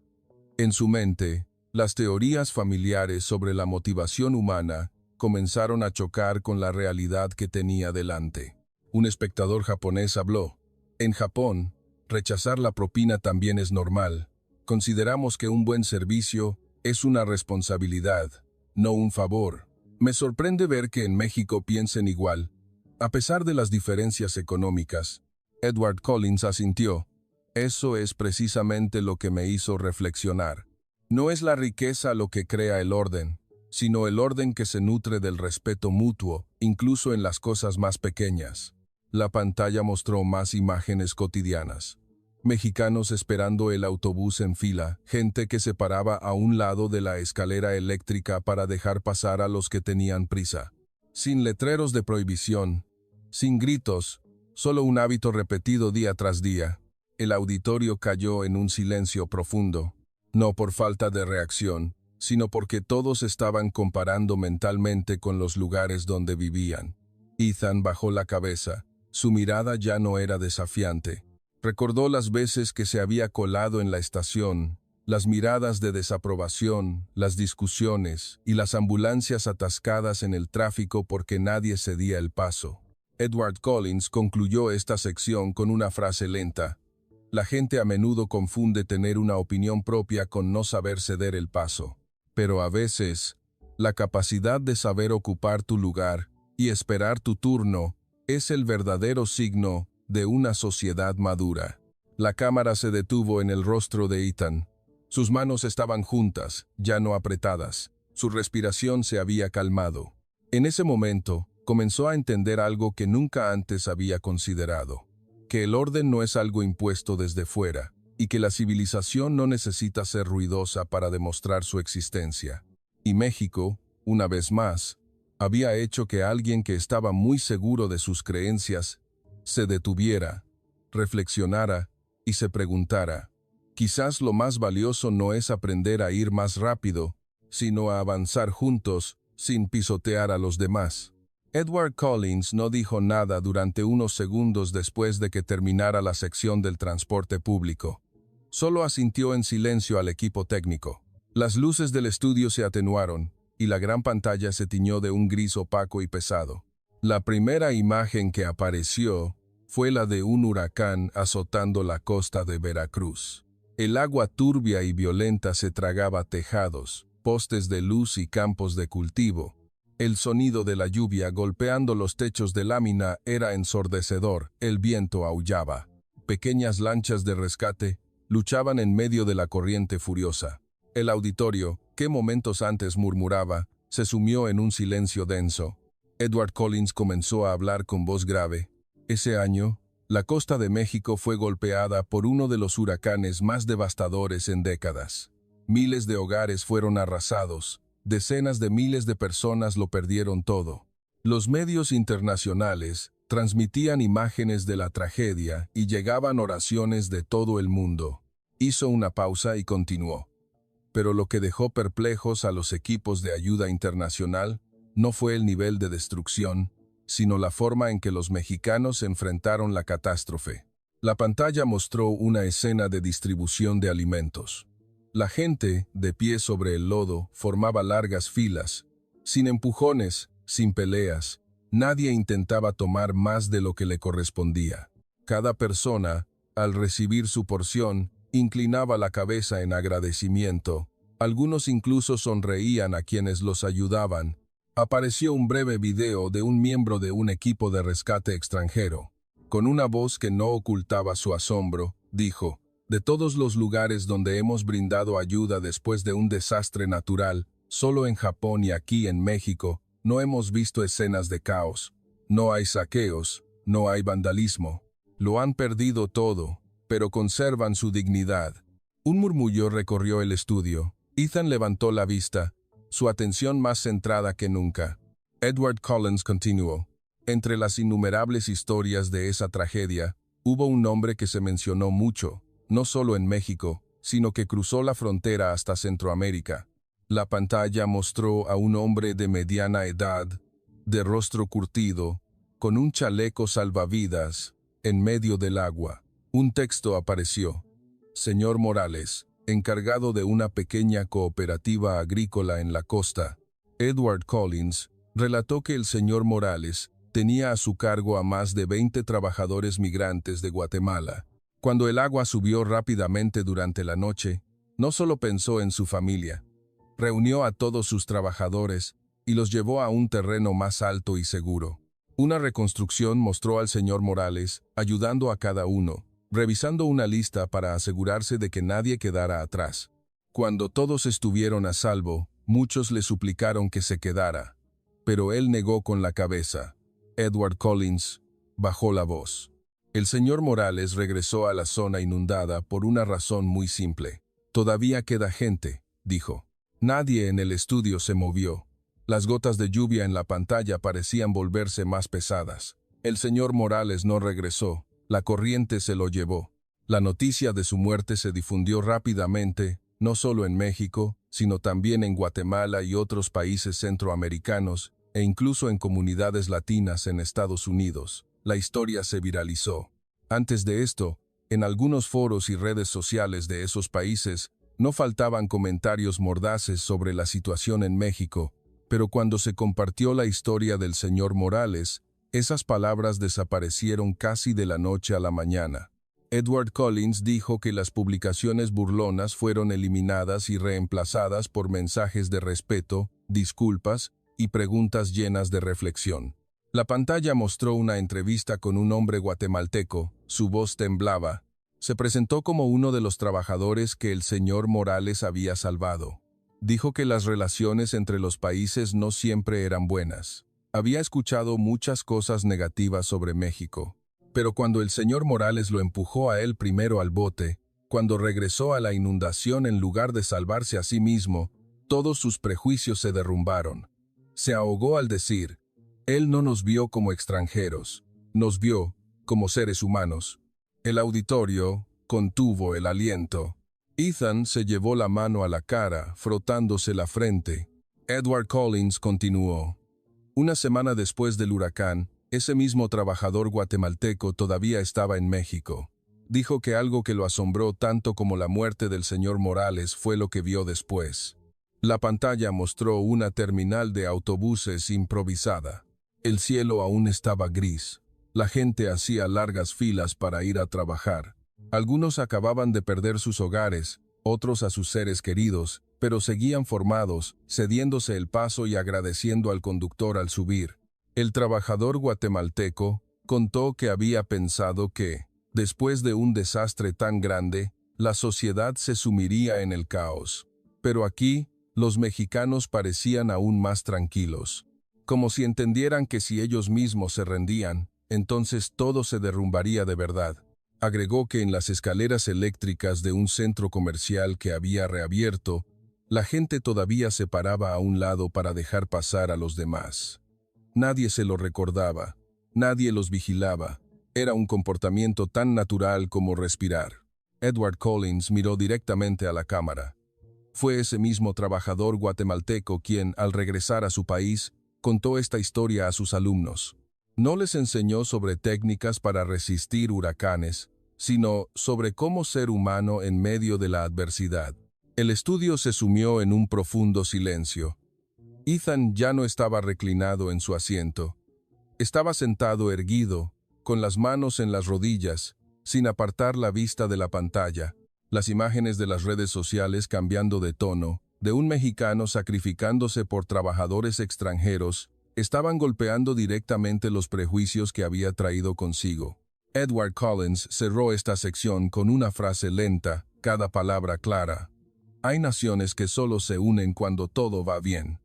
En su mente, las teorías familiares sobre la motivación humana comenzaron a chocar con la realidad que tenía delante. Un espectador japonés habló. En Japón, rechazar la propina también es normal. Consideramos que un buen servicio es una responsabilidad, no un favor. Me sorprende ver que en México piensen igual. A pesar de las diferencias económicas, Edward Collins asintió. Eso es precisamente lo que me hizo reflexionar. No es la riqueza lo que crea el orden, sino el orden que se nutre del respeto mutuo, incluso en las cosas más pequeñas. La pantalla mostró más imágenes cotidianas. Mexicanos esperando el autobús en fila, gente que se paraba a un lado de la escalera eléctrica para dejar pasar a los que tenían prisa. Sin letreros de prohibición, sin gritos, solo un hábito repetido día tras día. El auditorio cayó en un silencio profundo, no por falta de reacción, sino porque todos estaban comparando mentalmente con los lugares donde vivían. Ethan bajó la cabeza, su mirada ya no era desafiante. Recordó las veces que se había colado en la estación, las miradas de desaprobación, las discusiones y las ambulancias atascadas en el tráfico porque nadie cedía el paso. Edward Collins concluyó esta sección con una frase lenta. La gente a menudo confunde tener una opinión propia con no saber ceder el paso. Pero a veces, la capacidad de saber ocupar tu lugar y esperar tu turno es el verdadero signo de una sociedad madura. La cámara se detuvo en el rostro de Ethan. Sus manos estaban juntas, ya no apretadas. Su respiración se había calmado. En ese momento, comenzó a entender algo que nunca antes había considerado. Que el orden no es algo impuesto desde fuera, y que la civilización no necesita ser ruidosa para demostrar su existencia. Y México, una vez más, había hecho que alguien que estaba muy seguro de sus creencias se detuviera, reflexionara y se preguntara, quizás lo más valioso no es aprender a ir más rápido, sino a avanzar juntos sin pisotear a los demás. Edward Collins no dijo nada durante unos segundos después de que terminara la sección del transporte público. Solo asintió en silencio al equipo técnico. Las luces del estudio se atenuaron y la gran pantalla se tiñó de un gris opaco y pesado. La primera imagen que apareció fue la de un huracán azotando la costa de Veracruz. El agua turbia y violenta se tragaba tejados, postes de luz y campos de cultivo. El sonido de la lluvia golpeando los techos de lámina era ensordecedor, el viento aullaba. Pequeñas lanchas de rescate luchaban en medio de la corriente furiosa. El auditorio, que momentos antes murmuraba, se sumió en un silencio denso. Edward Collins comenzó a hablar con voz grave. Ese año, la costa de México fue golpeada por uno de los huracanes más devastadores en décadas. Miles de hogares fueron arrasados, decenas de miles de personas lo perdieron todo. Los medios internacionales transmitían imágenes de la tragedia y llegaban oraciones de todo el mundo. Hizo una pausa y continuó. Pero lo que dejó perplejos a los equipos de ayuda internacional no fue el nivel de destrucción, sino la forma en que los mexicanos enfrentaron la catástrofe. La pantalla mostró una escena de distribución de alimentos. La gente, de pie sobre el lodo, formaba largas filas, sin empujones, sin peleas. Nadie intentaba tomar más de lo que le correspondía. Cada persona, al recibir su porción, inclinaba la cabeza en agradecimiento. Algunos incluso sonreían a quienes los ayudaban. Apareció un breve video de un miembro de un equipo de rescate extranjero. Con una voz que no ocultaba su asombro, dijo: «De todos los lugares donde hemos brindado ayuda después de un desastre natural, solo en Japón y aquí en México, no hemos visto escenas de caos. No hay saqueos, no hay vandalismo. Lo han perdido todo, pero conservan su dignidad». Un murmullo recorrió el estudio. Ethan levantó la vista, su atención más centrada que nunca. Edward Collins continuó: «Entre las innumerables historias de esa tragedia, hubo un nombre que se mencionó mucho, no solo en México, sino que cruzó la frontera hasta Centroamérica». La pantalla mostró a un hombre de mediana edad, de rostro curtido, con un chaleco salvavidas, en medio del agua. Un texto apareció: «Señor Morales, encargado de una pequeña cooperativa agrícola en la costa». Edward Collins relató que el señor Morales tenía a su cargo a más de 20 trabajadores migrantes de Guatemala. Cuando el agua subió rápidamente durante la noche, no solo pensó en su familia. Reunió a todos sus trabajadores y los llevó a un terreno más alto y seguro. Una reconstrucción mostró al señor Morales ayudando a cada uno, revisando una lista para asegurarse de que nadie quedara atrás. Cuando todos estuvieron a salvo, muchos le suplicaron que se quedara, pero él negó con la cabeza. Edward Collins bajó la voz. El señor Morales regresó a la zona inundada por una razón muy simple. «Todavía queda gente», dijo. Nadie en el estudio se movió. Las gotas de lluvia en la pantalla parecían volverse más pesadas. El señor Morales no regresó. La corriente se lo llevó. La noticia de su muerte se difundió rápidamente, no solo en México, sino también en Guatemala y otros países centroamericanos, e incluso en comunidades latinas en Estados Unidos. La historia se viralizó. Antes de esto, en algunos foros y redes sociales de esos países, no faltaban comentarios mordaces sobre la situación en México, pero cuando se compartió la historia del señor Morales, esas palabras desaparecieron casi de la noche a la mañana. Edward Collins dijo que las publicaciones burlonas fueron eliminadas y reemplazadas por mensajes de respeto, disculpas y preguntas llenas de reflexión. La pantalla mostró una entrevista con un hombre guatemalteco. Su voz temblaba. Se presentó como uno de los trabajadores que el señor Morales había salvado. Dijo que las relaciones entre los países no siempre eran buenas. Había escuchado muchas cosas negativas sobre México, pero cuando el señor Morales lo empujó a él primero al bote, cuando regresó a la inundación en lugar de salvarse a sí mismo, todos sus prejuicios se derrumbaron. Se ahogó al decir: «Él no nos vio como extranjeros, nos vio como seres humanos». El auditorio contuvo el aliento. Ethan se llevó la mano a la cara, frotándose la frente. Edward Collins continuó: «Una semana después del huracán, ese mismo trabajador guatemalteco todavía estaba en México. Dijo que algo que lo asombró tanto como la muerte del señor Morales fue lo que vio después». La pantalla mostró una terminal de autobuses improvisada. El cielo aún estaba gris. La gente hacía largas filas para ir a trabajar. Algunos acababan de perder sus hogares, otros a sus seres queridos, pero seguían formados, cediéndose el paso y agradeciendo al conductor al subir. El trabajador guatemalteco contó que había pensado que, después de un desastre tan grande, la sociedad se sumiría en el caos. Pero aquí, los mexicanos parecían aún más tranquilos, como si entendieran que si ellos mismos se rendían, entonces todo se derrumbaría de verdad. Agregó que en las escaleras eléctricas de un centro comercial que había reabierto, la gente todavía se paraba a un lado para dejar pasar a los demás. Nadie se lo recordaba, nadie los vigilaba. Era un comportamiento tan natural como respirar. Edward Collins miró directamente a la cámara. Fue ese mismo trabajador guatemalteco quien, al regresar a su país, contó esta historia a sus alumnos. No les enseñó sobre técnicas para resistir huracanes, sino sobre cómo ser humano en medio de la adversidad. El estudio se sumió en un profundo silencio. Ethan ya no estaba reclinado en su asiento. Estaba sentado erguido, con las manos en las rodillas, sin apartar la vista de la pantalla. Las imágenes de las redes sociales cambiando de tono, de un mexicano sacrificándose por trabajadores extranjeros, estaban golpeando directamente los prejuicios que había traído consigo. Edward Collins cerró esta sección con una frase lenta, cada palabra clara. Hay naciones que solo se unen cuando todo va bien.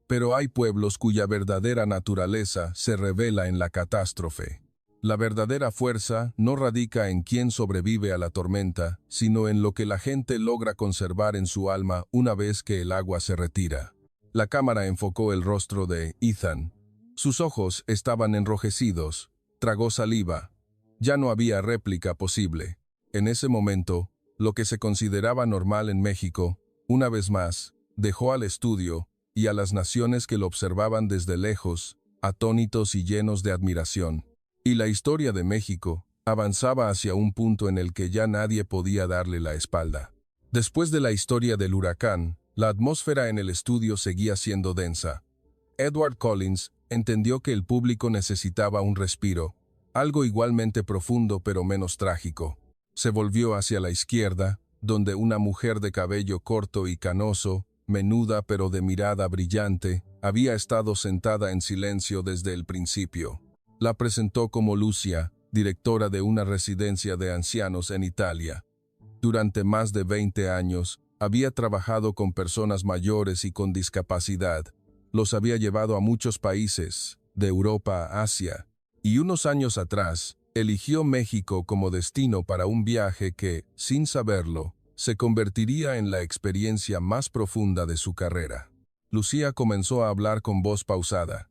Pero hay pueblos cuya verdadera naturaleza se revela en la catástrofe. La verdadera fuerza no radica en quién sobrevive a la tormenta, sino en lo que la gente logra conservar en su alma una vez que el agua se retira. La cámara enfocó el rostro de Ethan. Sus ojos estaban enrojecidos, tragó saliva. Ya no había réplica posible. En ese momento, lo que se consideraba normal en México, una vez más, dejó al estudio y a las naciones que lo observaban desde lejos, atónitos y llenos de admiración. Y la historia de México avanzaba hacia un punto en el que ya nadie podía darle la espalda. Después de la historia del huracán, la atmósfera en el estudio seguía siendo densa. Edward Collins entendió que el público necesitaba un respiro, algo igualmente profundo pero menos trágico. Se volvió hacia la izquierda, donde una mujer de cabello corto y canoso, menuda pero de mirada brillante, había estado sentada en silencio desde el principio. La presentó como Lucia, directora de una residencia de ancianos en Italia. Durante más de 20 años, había trabajado con personas mayores y con discapacidad. Los había llevado a muchos países, de Europa a Asia, y unos años atrás, eligió México como destino para un viaje que, sin saberlo, se convertiría en la experiencia más profunda de su carrera. Lucía comenzó a hablar con voz pausada.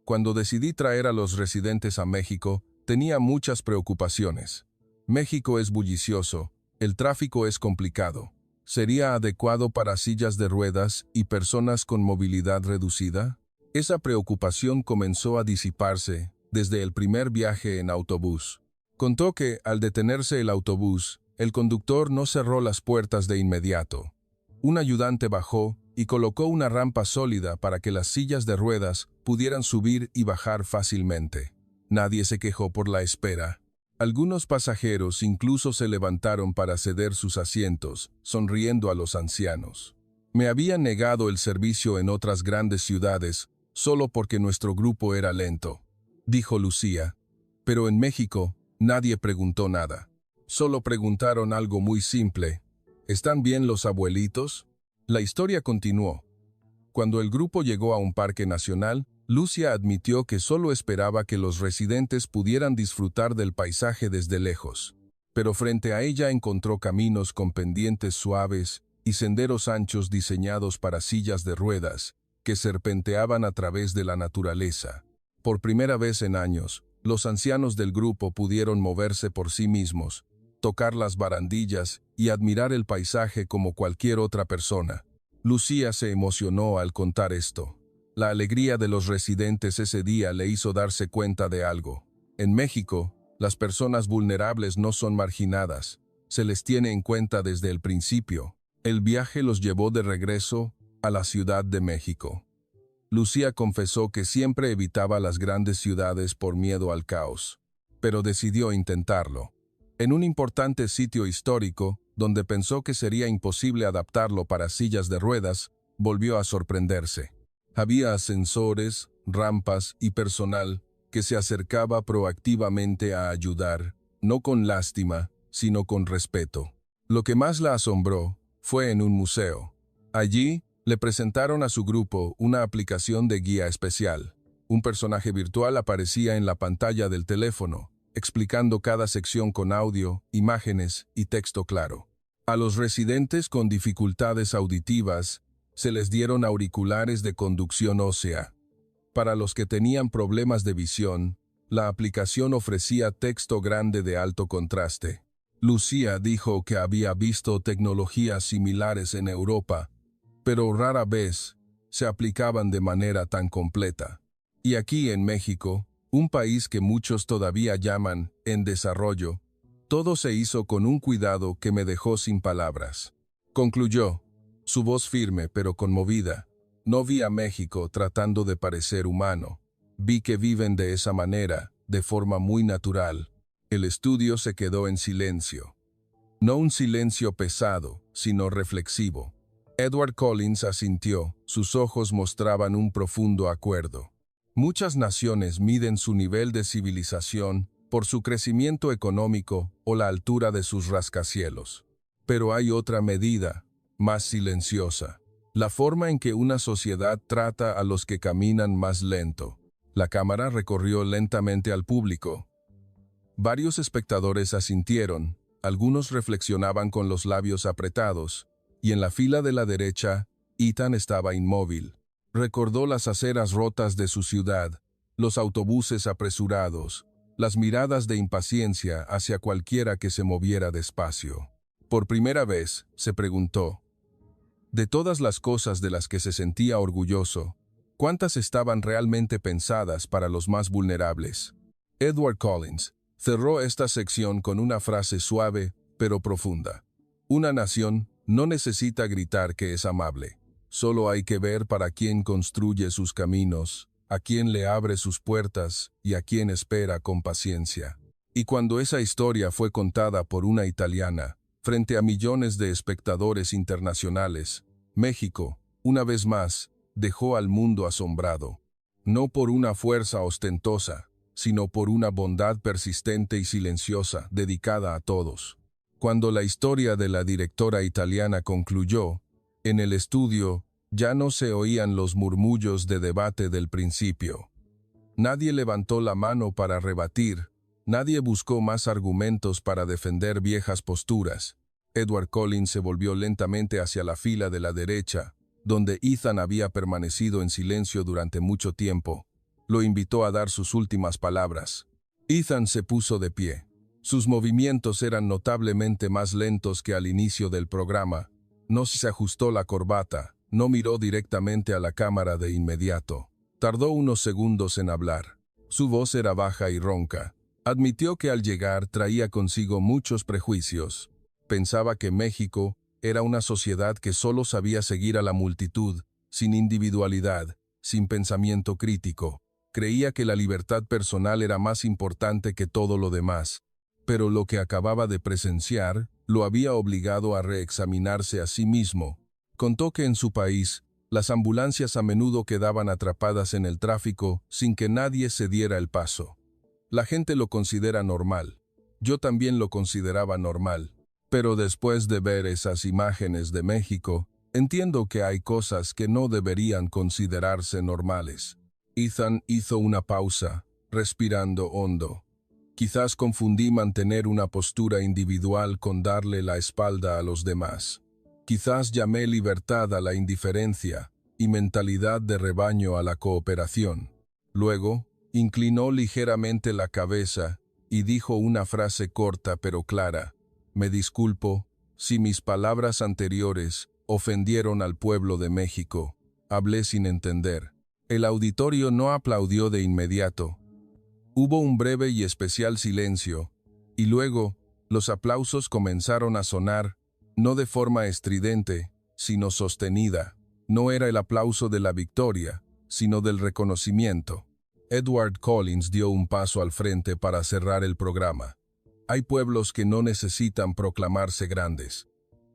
Cuando decidí traer a los residentes a México, tenía muchas preocupaciones. México es bullicioso, el tráfico es complicado. ¿Sería adecuado para sillas de ruedas y personas con movilidad reducida? Esa preocupación comenzó a disiparse desde el primer viaje en autobús. Contó que, al detenerse el autobús, el conductor no cerró las puertas de inmediato. Un ayudante bajó y colocó una rampa sólida para que las sillas de ruedas pudieran subir y bajar fácilmente. Nadie se quejó por la espera. Algunos pasajeros incluso se levantaron para ceder sus asientos, sonriendo a los ancianos. Me habían negado el servicio en otras grandes ciudades solo porque nuestro grupo era lento, dijo Lucía. Pero en México, nadie preguntó nada. Solo preguntaron algo muy simple. ¿Están bien los abuelitos? La historia continuó. Cuando el grupo llegó a un parque nacional, Lucia admitió que solo esperaba que los residentes pudieran disfrutar del paisaje desde lejos. Pero frente a ella encontró caminos con pendientes suaves y senderos anchos diseñados para sillas de ruedas, que serpenteaban a través de la naturaleza. Por primera vez en años, los ancianos del grupo pudieron moverse por sí mismos, tocar las barandillas y admirar el paisaje como cualquier otra persona. Lucía se emocionó al contar esto. La alegría de los residentes ese día le hizo darse cuenta de algo. En México, las personas vulnerables no son marginadas. Se les tiene en cuenta desde el principio. El viaje los llevó de regreso a la Ciudad de México. Lucía confesó que siempre evitaba las grandes ciudades por miedo al caos, pero decidió intentarlo. En un importante sitio histórico, donde pensó que sería imposible adaptarlo para sillas de ruedas, volvió a sorprenderse. Había ascensores, rampas y personal que se acercaba proactivamente a ayudar, no con lástima, sino con respeto. Lo que más la asombró fue en un museo. Allí, le presentaron a su grupo una aplicación de guía especial. Un personaje virtual aparecía en la pantalla del teléfono, explicando cada sección con audio, imágenes y texto claro. A los residentes con dificultades auditivas, se les dieron auriculares de conducción ósea. Para los que tenían problemas de visión, la aplicación ofrecía texto grande de alto contraste. Lucía dijo que había visto tecnologías similares en Europa, pero rara vez se aplicaban de manera tan completa. Y aquí en México, un país que muchos todavía llaman en desarrollo, todo se hizo con un cuidado que me dejó sin palabras. Concluyó, su voz firme pero conmovida. No vi a México tratando de parecer humano. Vi que viven de esa manera, de forma muy natural. El estudio se quedó en silencio. No un silencio pesado, sino reflexivo. Edward Collins asintió, sus ojos mostraban un profundo acuerdo. Muchas naciones miden su nivel de civilización por su crecimiento económico o la altura de sus rascacielos. Pero hay otra medida, más silenciosa. La forma en que una sociedad trata a los que caminan más lento. La cámara recorrió lentamente al público. Varios espectadores asintieron, algunos reflexionaban con los labios apretados, y en la fila de la derecha, Ethan estaba inmóvil. Recordó las aceras rotas de su ciudad, los autobuses apresurados, las miradas de impaciencia hacia cualquiera que se moviera despacio. Por primera vez, se preguntó, de todas las cosas de las que se sentía orgulloso, ¿cuántas estaban realmente pensadas para los más vulnerables? Edward Collins cerró esta sección con una frase suave, pero profunda. Una nación no necesita gritar que es amable. Solo hay que ver para quién construye sus caminos, a quién le abre sus puertas y a quién espera con paciencia. Y cuando esa historia fue contada por una italiana, frente a millones de espectadores internacionales, México, una vez más, dejó al mundo asombrado. No por una fuerza ostentosa, sino por una bondad persistente y silenciosa, dedicada a todos. Cuando la historia de la directora italiana concluyó, en el estudio ya no se oían los murmullos de debate del principio. Nadie levantó la mano para rebatir, nadie buscó más argumentos para defender viejas posturas. Edward Collins se volvió lentamente hacia la fila de la derecha, donde Ethan había permanecido en silencio durante mucho tiempo. Lo invitó a dar sus últimas palabras. Ethan se puso de pie. Sus movimientos eran notablemente más lentos que al inicio del programa. No se ajustó la corbata, no miró directamente a la cámara de inmediato. Tardó unos segundos en hablar. Su voz era baja y ronca. Admitió que al llegar traía consigo muchos prejuicios. Pensaba que México era una sociedad que solo sabía seguir a la multitud, sin individualidad, sin pensamiento crítico. Creía que la libertad personal era más importante que todo lo demás. Pero lo que acababa de presenciar lo había obligado a reexaminarse a sí mismo. Contó que en su país, las ambulancias a menudo quedaban atrapadas en el tráfico sin que nadie se diera el paso. La gente lo considera normal. Yo también lo consideraba normal. Pero después de ver esas imágenes de México, entiendo que hay cosas que no deberían considerarse normales. Ethan hizo una pausa, respirando hondo. Quizás confundí mantener una postura individual con darle la espalda a los demás. Quizás llamé libertad a la indiferencia y mentalidad de rebaño a la cooperación. Luego, inclinó ligeramente la cabeza y dijo una frase corta pero clara. Me disculpo si mis palabras anteriores ofendieron al pueblo de México. Hablé sin entender. El auditorio no aplaudió de inmediato. Hubo un breve y especial silencio, y luego los aplausos comenzaron a sonar, no de forma estridente, sino sostenida. No era el aplauso de la victoria, sino del reconocimiento. Edward Collins dio un paso al frente para cerrar el programa. Hay pueblos que no necesitan proclamarse grandes.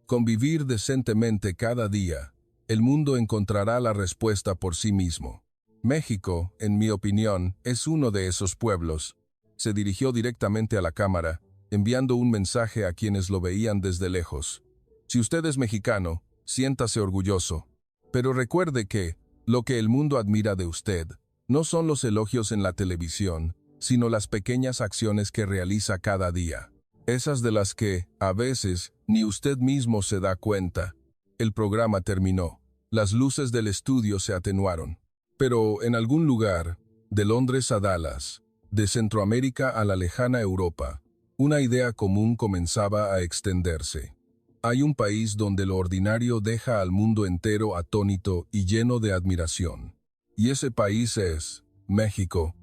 Con vivir decentemente cada día, el mundo encontrará la respuesta por sí mismo. México, en mi opinión, es uno de esos pueblos. Se dirigió directamente a la cámara, enviando un mensaje a quienes lo veían desde lejos. Si usted es mexicano, siéntase orgulloso. Pero recuerde que, lo que el mundo admira de usted, no son los elogios en la televisión, sino las pequeñas acciones que realiza cada día. Esas de las que, a veces, ni usted mismo se da cuenta. El programa terminó. Las luces del estudio se atenuaron. Pero en algún lugar, de Londres a Dallas, de Centroamérica a la lejana Europa, una idea común comenzaba a extenderse. Hay un país donde lo ordinario deja al mundo entero atónito y lleno de admiración. Y ese país es México,